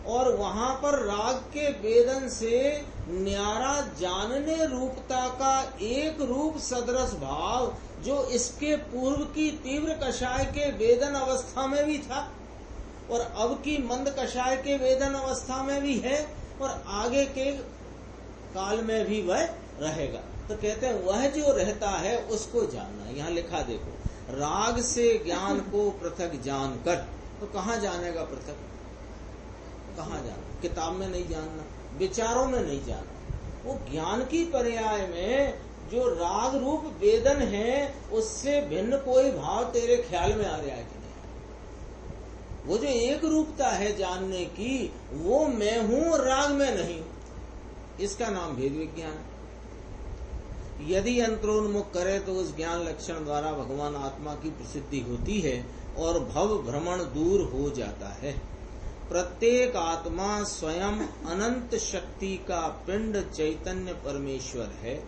और वहाँ पर राग के वेदन से न्यारा जानने रूपता का एक रूप सदृश भाव जो इसके पूर्व की तीव्र कषाय के वेदन अवस्था में भी था और अब की मंद कषाय के वेदन अवस्था में भी है और आगे के काल में भी वह रहेगा। तो कहते हैं वह जो रहता है उसको जानना। यहाँ लिखा देखो, राग से ज्ञान को पृथक जानकर, तो कहाँ जानेगा पृथक, कहाँ जाना? किताब में नहीं जानना, विचारों में नहीं जानना, वो ज्ञान की पर्याय में जो राग रूप वेदन है उससे भिन्न कोई भाव तेरे ख्याल में आ रहा है कि नहीं? वो जो एक रूपता है जानने की, वो मैं हूँ और राग में नहीं हूँ, इसका नाम भेद विज्ञान। यदि अंतरोन्मुख करे तो उस ज्ञान लक्षण द्वारा भगवान आत्मा की प्रसिद्धि होती है और भव भ्रमण दूर हो जाता है। प्रत्येक आत्मा स्वयं अनंत शक्ति का पिंड चैतन्य परमेश्वर है।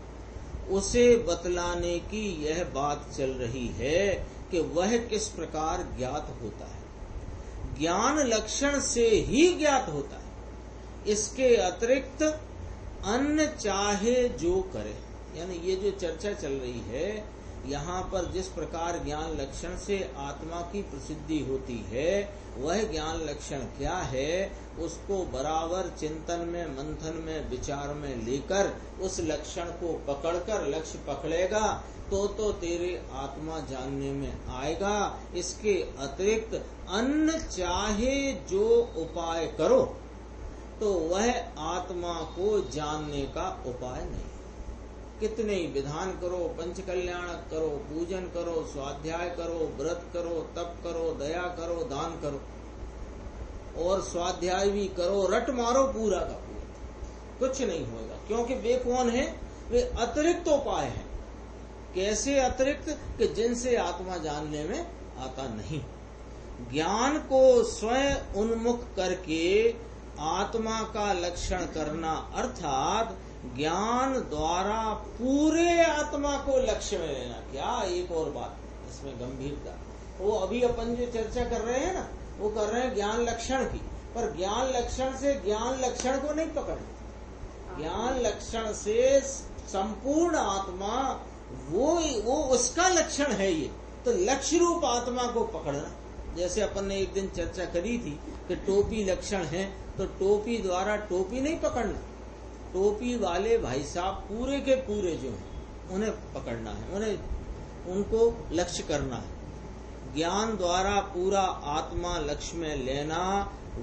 उसे बतलाने की यह बात चल रही है कि वह किस प्रकार ज्ञात होता है। ज्ञान लक्षण से ही ज्ञात होता है, इसके अतिरिक्त अन्य चाहे जो करे। यानी ये जो चर्चा चल रही है यहाँ पर, जिस प्रकार ज्ञान लक्षण से आत्मा की प्रसिद्धि होती है वह ज्ञान लक्षण क्या है उसको बराबर चिंतन में, मंथन में, विचार में लेकर उस लक्षण को पकड़कर लक्ष्य पकड़ेगा तो तेरे आत्मा जानने में आएगा। इसके अतिरिक्त अन्य चाहे जो उपाय करो तो वह आत्मा को जानने का उपाय नहीं। कितने ही विधान करो, पंच कल्याण करो, पूजन करो, स्वाध्याय करो, व्रत करो, तप करो, दया करो, दान करो और स्वाध्याय भी करो, रट मारो पूरा का पूरा, कुछ नहीं होगा, क्योंकि वे कौन है? वे अतिरिक्त उपाय हैं। कैसे अतिरिक्त? कि जिनसे आत्मा जानने में आता नहीं। ज्ञान को स्वयं उन्मुख करके आत्मा का लक्षण करना, अर्थात ज्ञान द्वारा पूरे आत्मा को लक्ष्य में लेना। क्या एक और बात इसमें गंभीरता, वो अभी अपन जो चर्चा कर रहे हैं ना, वो कर रहे हैं ज्ञान लक्षण की, पर ज्ञान लक्षण से ज्ञान लक्षण को नहीं पकड़ना। ज्ञान लक्षण से संपूर्ण आत्मा वो उसका लक्षण है ये, तो लक्ष्य रूप आत्मा को पकड़ना। जैसे अपन ने एक दिन चर्चा करी थी कि टोपी लक्षण है, तो टोपी द्वारा टोपी नहीं पकड़ना, टोपी वाले भाई साहब पूरे के पूरे जो हैं उन्हें पकड़ना है, उनको लक्ष्य करना है। ज्ञान द्वारा पूरा आत्मा लक्ष्य में लेना,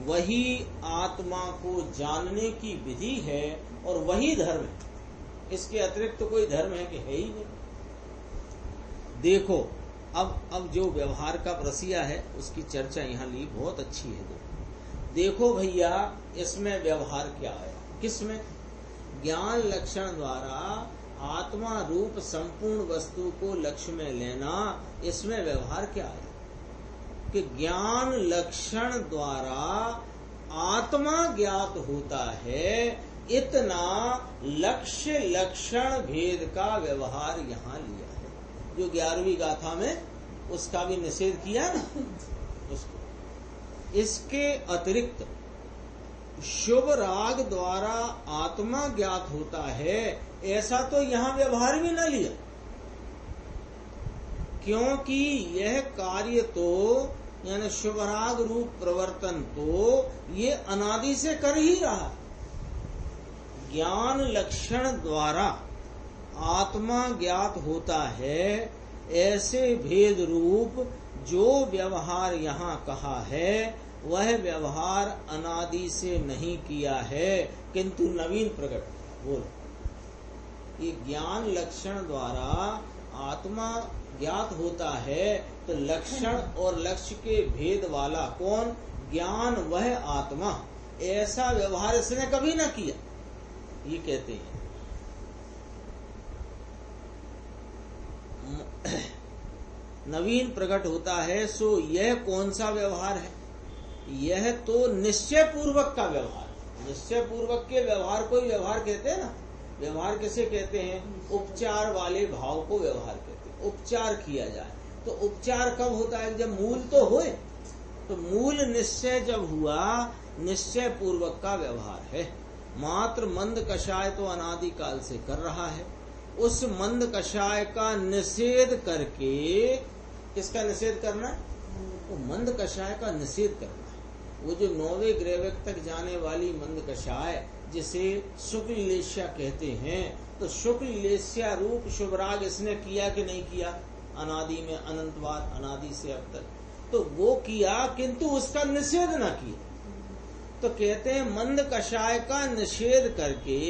वही आत्मा को जानने की विधि है और वही धर्म है। इसके अतिरिक्त तो कोई धर्म है कि है ही नहीं। देखो अब जो व्यवहार का रसिया है उसकी चर्चा यहाँ ली, बहुत अच्छी है। देखो भैया, इसमें व्यवहार क्या है? किसमें? ज्ञान लक्षण द्वारा आत्मा रूप संपूर्ण वस्तु को लक्ष्य में लेना, इसमें व्यवहार क्या है? कि ज्ञान लक्षण द्वारा आत्मा ज्ञात होता है, इतना लक्ष्य लक्षण भेद का व्यवहार यहाँ लिया है। जो 11वीं गाथा में उसका भी निषेध किया ना उसको। इसके अतिरिक्त शुभ राग द्वारा आत्मा ज्ञात होता है, ऐसा तो यहाँ व्यवहार भी न लिया, क्योंकि यह कार्य तो यानी शुभ राग रूप प्रवर्तन तो ये अनादि से कर ही रहा। ज्ञान लक्षण द्वारा आत्मा ज्ञात होता है, ऐसे भेद रूप जो व्यवहार यहाँ कहा है वह व्यवहार अनादि से नहीं किया है, किंतु नवीन प्रकट। बोलो, ये ज्ञान लक्षण द्वारा आत्मा ज्ञात होता है, तो लक्षण और लक्ष्य के भेद वाला कौन? ज्ञान वह आत्मा। ऐसा व्यवहार इसने कभी न किया, ये कहते हैं। नवीन प्रकट होता है, सो यह कौन सा व्यवहार है? यह तो निश्चय पूर्वक का व्यवहार। निश्चय पूर्वक के व्यवहार को ही व्यवहार कहते हैं ना। व्यवहार किसे कहते हैं? उपचार वाले भाव को व्यवहार कहते हैं। उपचार किया जाए तो उपचार कब होता है? जब मूल तो होए। तो मूल निश्चय जब हुआ, निश्चय पूर्वक का व्यवहार है। मात्र मंद कषाय तो अनादि काल से कर रहा है, उस मंद कषाय का निषेध करके, किसका निषेध करना? वो मंद कषाय का निषेध करना। वो जो 9वें ग्रैवक तक जाने वाली मंद कषाय, जिसे शुक्ल लेस्या कहते हैं, तो शुक्ल लेस्या रूप शुभराग इसने किया कि नहीं किया? अनादि में अनंत बार, अनादि से अब तक तो वो किया, किंतु उसका निषेध न किया। तो कहते हैं मंद कषाय का निषेध करके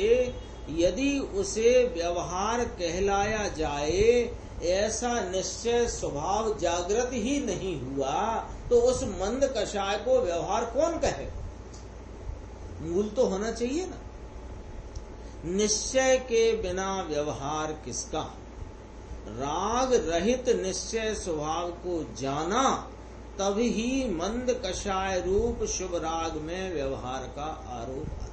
यदि उसे व्यवहार कहलाया जाए, ऐसा निश्चय स्वभाव जागृत ही नहीं हुआ, तो उस मंद कषाय को व्यवहार कौन कहे? मूल तो होना चाहिए ना। निश्चय के बिना व्यवहार किसका? राग रहित निश्चय स्वभाव को जाना, तभी मंद कषाय रूप शुभ राग में व्यवहार का आरोप आता है।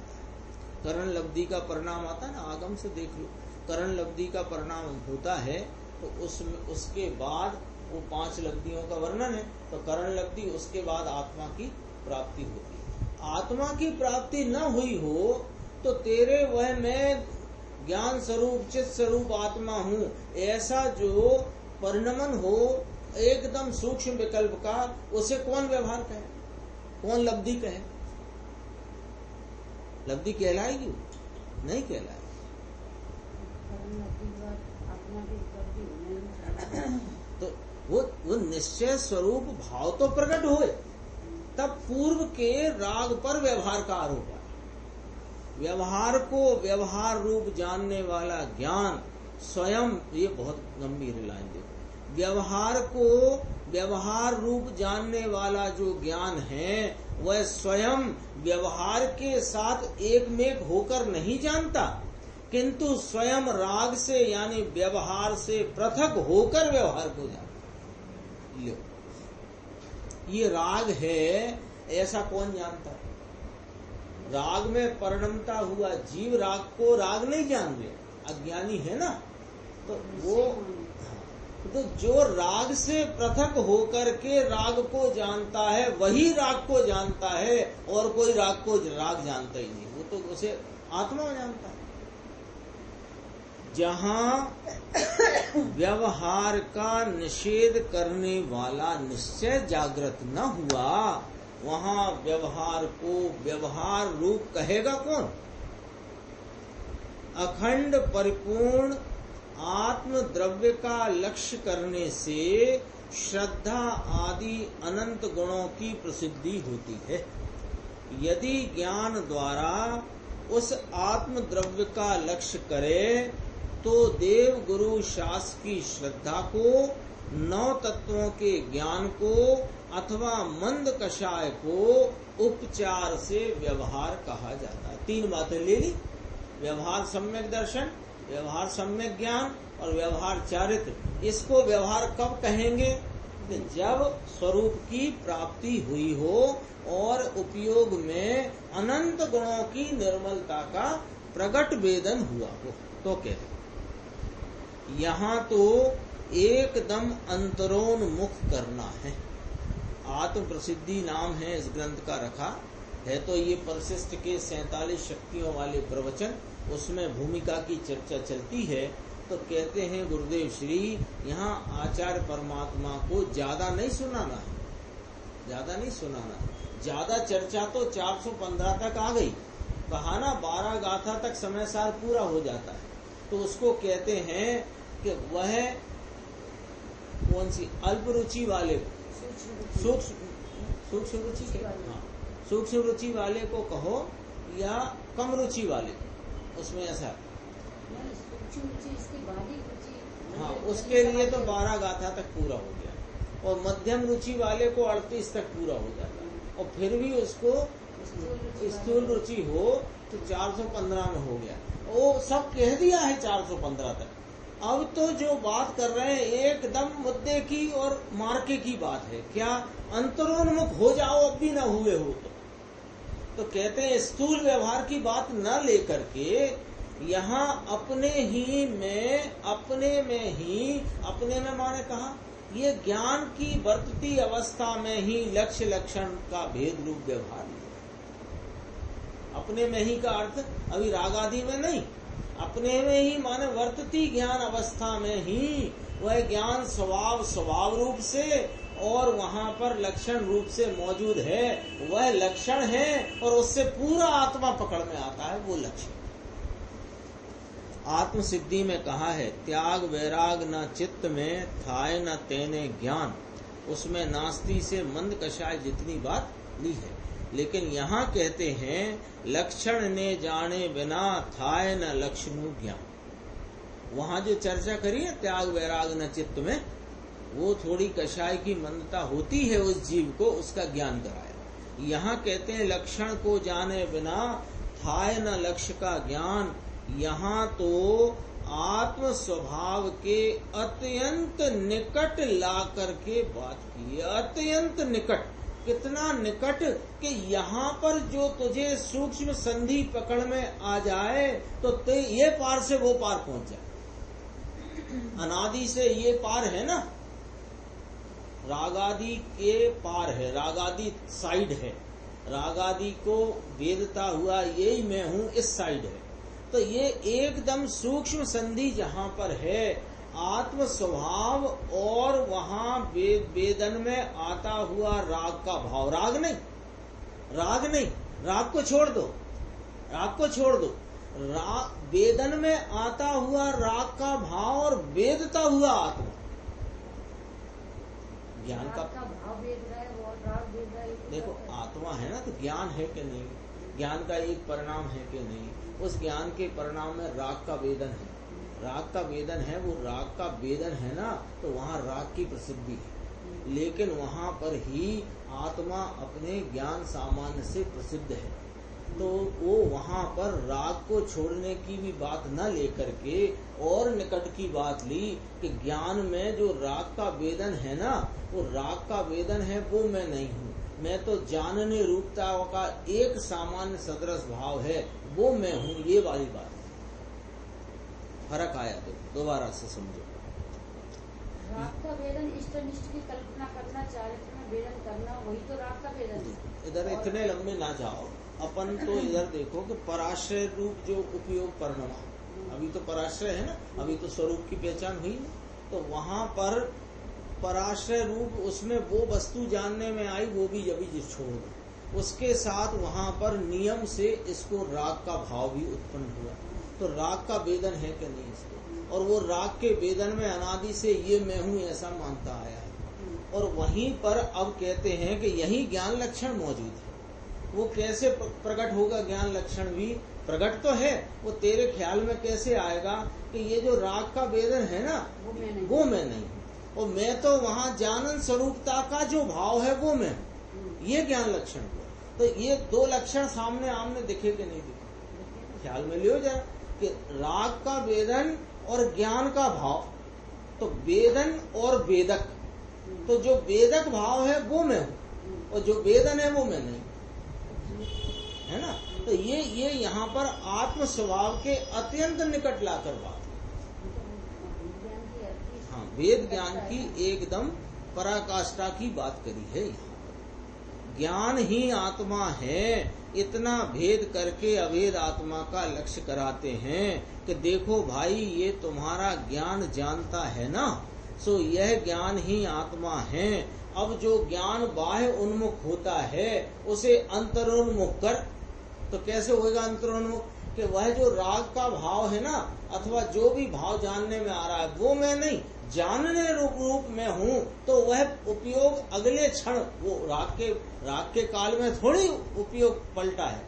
करण लब्धि का परिणाम आता है ना, आगम से देख लो। करण लब्धि का परिणाम होता है तो उसके बाद वो 5 लब्धियों का वर्णन है, तो करण लब्धि, उसके बाद आत्मा की प्राप्ति होती है। आत्मा की प्राप्ति न हुई हो तो तेरे वह मैं ज्ञान स्वरूप चित स्वरूप आत्मा हूँ, ऐसा जो परिणमन हो एकदम सूक्ष्म विकल्प का, उसे कौन व्यवहार कहे? कौन लब्धि कहे? लब्धि कहलाएगी? नहीं कहलाएगी। तो वो निश्चय स्वरूप भाव तो प्रकट होए, तब पूर्व के राग पर व्यवहार का आरोप है। व्यवहार को व्यवहार रूप जानने वाला ज्ञान स्वयं, ये बहुत गंभीर लाइन देखो, व्यवहार को व्यवहार रूप जानने वाला जो ज्ञान है वह स्वयं व्यवहार के साथ एकमेक होकर नहीं जानता, किंतु स्वयं राग से यानी व्यवहार से पृथक होकर व्यवहार को जानता। लो, ये राग है ऐसा कौन जानता है? राग में परिणमता हुआ जीव राग को राग नहीं जान रहे, अज्ञानी है ना। तो वो तो जो राग से पृथक होकर के राग को जानता है वही राग को जानता है, और कोई राग को राग जानता ही नहीं, वो तो उसे आत्मा जानता है। जहाँ व्यवहार का निषेध करने वाला निश्चय जागृत न हुआ, वहाँ व्यवहार को व्यवहार रूप कहेगा कौन? अखंड परिपूर्ण आत्म द्रव्य का लक्ष्य करने से श्रद्धा आदि अनंत गुणों की प्रसिद्धि होती है। यदि ज्ञान द्वारा उस आत्म द्रव्य का लक्ष्य करे तो देव गुरु शास्त्र की श्रद्धा को, नौ तत्वों के ज्ञान को अथवा मंद कषाय को उपचार से व्यवहार कहा जाता है। तीन बातें ले ली, व्यवहार सम्यक दर्शन, व्यवहार सम्यक ज्ञान और व्यवहार चारित्र। इसको व्यवहार कब कहेंगे? जब स्वरूप की प्राप्ति हुई हो और उपयोग में अनंत गुणों की निर्मलता का प्रगट वेदन हुआ हो तो कहते। यहाँ तो एकदम अंतरोन्मुख करना है। आत्म प्रसिद्धि नाम है इस ग्रंथ का रखा है। तो ये परिशिष्ट के 47 शक्तियों वाले प्रवचन, उसमें भूमिका की चर्चा चलती है। तो कहते हैं गुरुदेव श्री, यहाँ आचार्य परमात्मा को ज्यादा नहीं सुनाना है, ज्यादा नहीं सुनाना। ज्यादा चर्चा तो 415 तक आ गई, कहाना 12 गाथा तक समय सार पूरा हो जाता है। तो उसको कहते हैं कि वह कौन सी अल्प रुचि वाले, सूक्ष्म रुचि के, हाँ, सूक्ष्म रुचि वाले को कहो या कम रुचि वाले, उसमें ऐसा, हाँ, उसके लिए तो 12 गाथा तक पूरा हो गया। और मध्यम रुचि वाले को 38 तक पूरा हो जाता है। और फिर भी उसको स्थूल रुचि हो तो 415 में हो गया। वो सब कह दिया है 415 तक। अब तो जो बात कर रहे हैं एकदम मुद्दे की और मार्के की बात है। क्या अंतरोन्मुख हो जाओ अब भी न हुए हो तो कहते हैं स्थूल व्यवहार की बात न लेकर के यहाँ अपने में माने कहा ये ज्ञान की वर्तती अवस्था में ही लक्ष्य लक्षण का भेद रूप व्यवहार। अपने में ही का अर्थ अभी राग आदि में नहीं, अपने में ही माने वर्तती ज्ञान अवस्था में ही वह ज्ञान स्वभाव रूप से और वहाँ पर लक्षण रूप से मौजूद है। वह लक्षण है और उससे पूरा आत्मा पकड़ में आता है, वो लक्षण। आत्म सिद्धि में कहा है त्याग वैराग न चित्त में थाय न तेने ज्ञान, उसमें नास्ती से मंद कषाय जितनी बात ली है। लेकिन यहाँ कहते हैं लक्षण ने जाने बिना थाय न लक्षणु ज्ञान। वहाँ जो चर्चा करी है त्याग वैराग न चित्त में, वो थोड़ी कषाय की मंदता होती है उस जीव को, उसका ज्ञान कराया। यहाँ कहते हैं लक्षण को जाने बिना थाय न लक्ष्य का ज्ञान। यहाँ तो आत्म स्वभाव के अत्यंत निकट ला करके बात की है। अत्यंत निकट, कितना निकट कि यहाँ पर जो तुझे सूक्ष्म संधि पकड़ में आ जाए तो ये पार से वो पार पहुंच जाए। अनादि से ये पार है ना, रागादि के पार है, रागादि साइड है, रागादि को वेदता हुआ यही मैं हूँ इस साइड है। तो ये एकदम सूक्ष्म संधि जहाँ पर है आत्म स्वभाव और वहाँ वेदन में आता हुआ राग का भाव, राग नहीं, राग को छोड़ दो, वेदन में आता हुआ राग का भाव और वेदता हुआ आत्मा, ज्ञान का भाव वेद रहा है, वो राग वेद रहा है। देखो आत्मा है ना, तो ज्ञान है कि नहीं, ज्ञान का एक परिणाम है कि नहीं, उस ज्ञान के परिणाम में राग का वेदन है राग का वेदन है, वो राग का वेदन है ना, तो वहाँ राग की प्रसिद्धि है, लेकिन वहाँ पर ही आत्मा अपने ज्ञान सामान्य से प्रसिद्ध है। तो वो वहाँ पर राग को छोड़ने की भी बात न लेकर के और निकट की बात ली कि ज्ञान में जो राग का वेदन है ना, वो राग का वेदन है, वो मैं नहीं हूँ, मैं तो जानने रूपता का एक सामान्य सदृश भाव है, वो मैं हूँ, ये वाली बात। फर्क आया तो दोबारा से समझो। राग का वेदन इष्ट निष्ठ की कल्पना करना, चारित्र में वेदन करना, वही तो राग का वेदन है। इधर इतने लंबे ना जाओ, अपन तो इधर देखो कि पराश्रय रूप जो उपयोग परिणमा, अभी तो पराश्रय है ना, अभी तो स्वरूप की पहचान हुई ना, तो वहाँ पर पराश्रय रूप उसमें वो वस्तु जानने में आई, वो भी अभी जिस छोड़ दो, उसके साथ वहाँ पर नियम से इसको राग का भाव भी उत्पन्न हुआ। तो राग का वेदन है कि नहीं इसको, और वो राग के वेदन में अनादि से ये मैं हूँ ऐसा मानता आया है। और वहीं पर अब कहते हैं कि यही ज्ञान लक्षण मौजूद है। वो कैसे प्रकट होगा? ज्ञान लक्षण भी प्रकट तो है, वो तेरे ख्याल में कैसे आएगा कि ये जो राग का वेदन है ना, वो मैं नहीं हूँ, और मैं तो वहाँ जानन स्वरूपता का जो भाव है वो मैं, ये ज्ञान लक्षण हुआ। तो ये दो लक्षण सामने आमने दिखे कि नहीं दिखे? ख्याल में लियो जरा कि राग का वेदन और ज्ञान का भाव, तो वेदन और वेदक, तो जो वेदक भाव है वो मैं हूँ, और जो वेदन है वो मैं नहीं, है ना। तो ये यहाँ पर आत्म स्वभाव के अत्यंत निकट लाकर बात, हाँ, वेद ज्ञान की एकदम पराकाष्ठा की बात करी है। यहाँ ज्ञान ही आत्मा है, इतना भेद करके अभेद आत्मा का लक्ष्य कराते हैं कि देखो भाई, ये तुम्हारा ज्ञान जानता है ना, सो यह ज्ञान ही आत्मा है। अब जो ज्ञान बाह्य उन्मुख होता है उसे अंतरोन्मुख कर, तो कैसे होएगा अंतरोन्मुख? कि वह जो राग का भाव है ना, अथवा जो भी भाव जानने में आ रहा है वो मैं नहीं, जानने रूप में हूँ, तो वह उपयोग अगले क्षण, वो राग के काल में थोड़ी उपयोग पलटा है,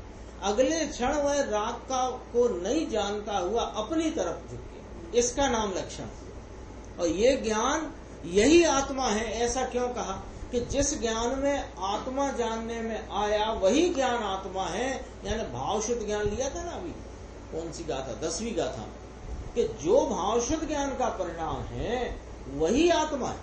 अगले क्षण वह राग का को नहीं जानता हुआ अपनी तरफ झुक गया, इसका नाम लक्षण। और ये ज्ञान यही आत्मा है। ऐसा क्यों कहा? कि जिस ज्ञान में आत्मा जानने में आया वही ज्ञान आत्मा है। यानी भावशुद्ध ज्ञान लिया था ना अभी, कौन सी गाथा, 10वीं गाथा, कि जो भावशुद्ध ज्ञान का परिणाम है वही आत्मा है।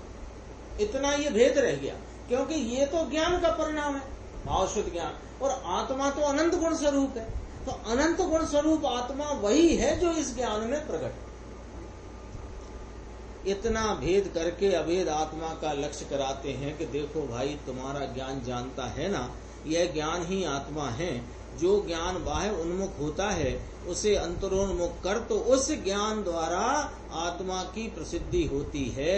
इतना ये भेद रह गया, क्योंकि ये तो ज्ञान का परिणाम है भावशुद्ध ज्ञान, और आत्मा तो अनंत गुण स्वरूप है। तो अनंत गुण स्वरूप आत्मा वही है जो इस ज्ञान में प्रकट है। इतना भेद करके अभेद आत्मा का लक्ष्य कराते हैं कि देखो भाई, तुम्हारा ज्ञान जानता है ना, यह ज्ञान ही आत्मा है। जो ज्ञान बाह्य उन्मुख होता है उसे अंतरोन्मुख कर, तो उस ज्ञान द्वारा आत्मा की प्रसिद्धि होती है।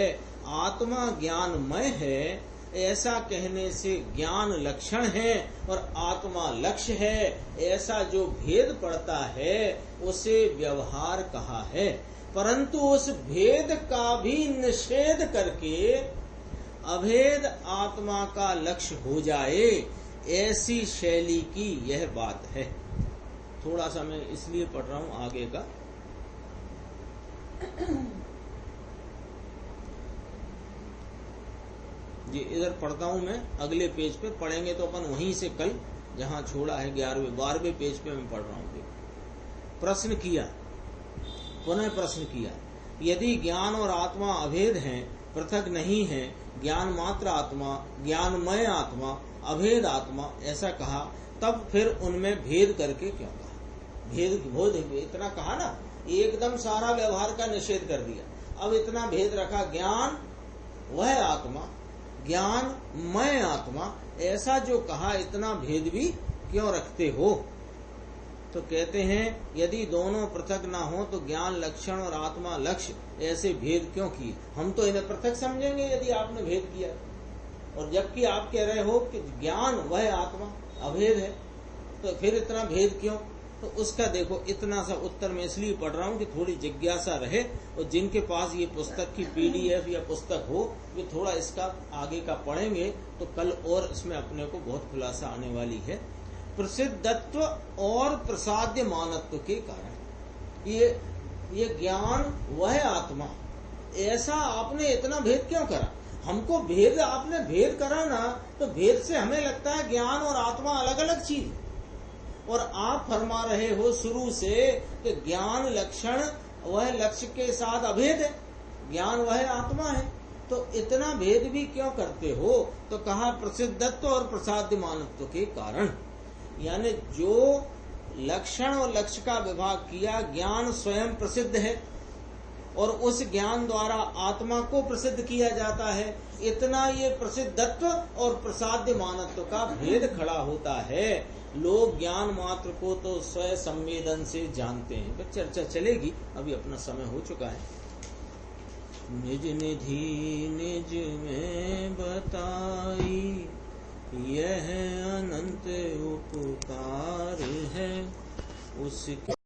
आत्मा ज्ञानमय है, ऐसा कहने से ज्ञान लक्षण है और आत्मा लक्ष्य है, ऐसा जो भेद पड़ता है उसे व्यवहार कहा है। परंतु उस भेद का भी निषेध करके अभेद आत्मा का लक्ष्य हो जाए, ऐसी शैली की यह बात है। थोड़ा सा मैं इसलिए पढ़ रहा हूं आगे का। ये इधर पढ़ता हूं मैं, अगले पेज पे पढ़ेंगे तो अपन वहीं से कल जहां छोड़ा है 12वें पेज पे मैं पढ़ रहा हूं। प्रश्न किया, पुनः प्रश्न किया, यदि ज्ञान और आत्मा अभेद हैं, पृथक नहीं है, ज्ञान मात्र आत्मा, ज्ञानमय आत्मा, अभेद आत्मा ऐसा कहा, तब फिर उनमें भेद करके क्यों कहा? भेद इतना कहा ना, एकदम सारा व्यवहार का निषेध कर दिया। अब इतना भेद रखा, ज्ञान वह आत्मा, ज्ञानमय आत्मा, ऐसा जो कहा, इतना भेद भी क्यों रखते हो? तो कहते हैं यदि दोनों पृथक ना हो तो ज्ञान लक्षण और आत्मा लक्ष्य ऐसे भेद क्यों किए? हम तो इन्हें पृथक समझेंगे यदि आपने भेद किया, और जबकि आप कह रहे हो कि ज्ञान वह आत्मा अभेद है, तो फिर इतना भेद क्यों? तो उसका देखो, इतना सा उत्तर मैं इसलिए पढ़ रहा हूँ कि थोड़ी जिज्ञासा रहे, और जिनके पास ये पुस्तक की PDF या पुस्तक हो, वे थोड़ा इसका आगे का पढ़ेंगे तो कल और इसमें अपने को बहुत खुलासा आने वाली है। प्रसिद्धत्व और प्रसाद्य मानत्व के कारण, ये ये ज्ञान वह आत्मा। ऐसा आपने इतना भेद क्यों करा? हमको भेद, आपने भेद करा ना, तो भेद से हमें लगता है ज्ञान और आत्मा अलग अलग चीज। और आप फरमा रहे हो शुरू से कि ज्ञान लक्षण वह लक्ष्य के साथ अभेद है, ज्ञान वह आत्मा है। तो इतना भेद भी क्यों करते हो? तो कहा प्रसिद्धत्व और प्रसाद्यमानत्व के कारण। यानी जो लक्षण और लक्ष्य का विभाग किया, ज्ञान स्वयं प्रसिद्ध है और उस ज्ञान द्वारा आत्मा को प्रसिद्ध किया जाता है। इतना ये प्रसिद्धत्व और प्रसाद्यमानत्व का भेद खड़ा होता है। लोग ज्ञान मात्र को तो स्वयं संवेदन से जानते हैं। तो चर्चा चलेगी, अभी अपना समय हो चुका है। निज निधि निज में बताई, यह अनंत उपकार है उसके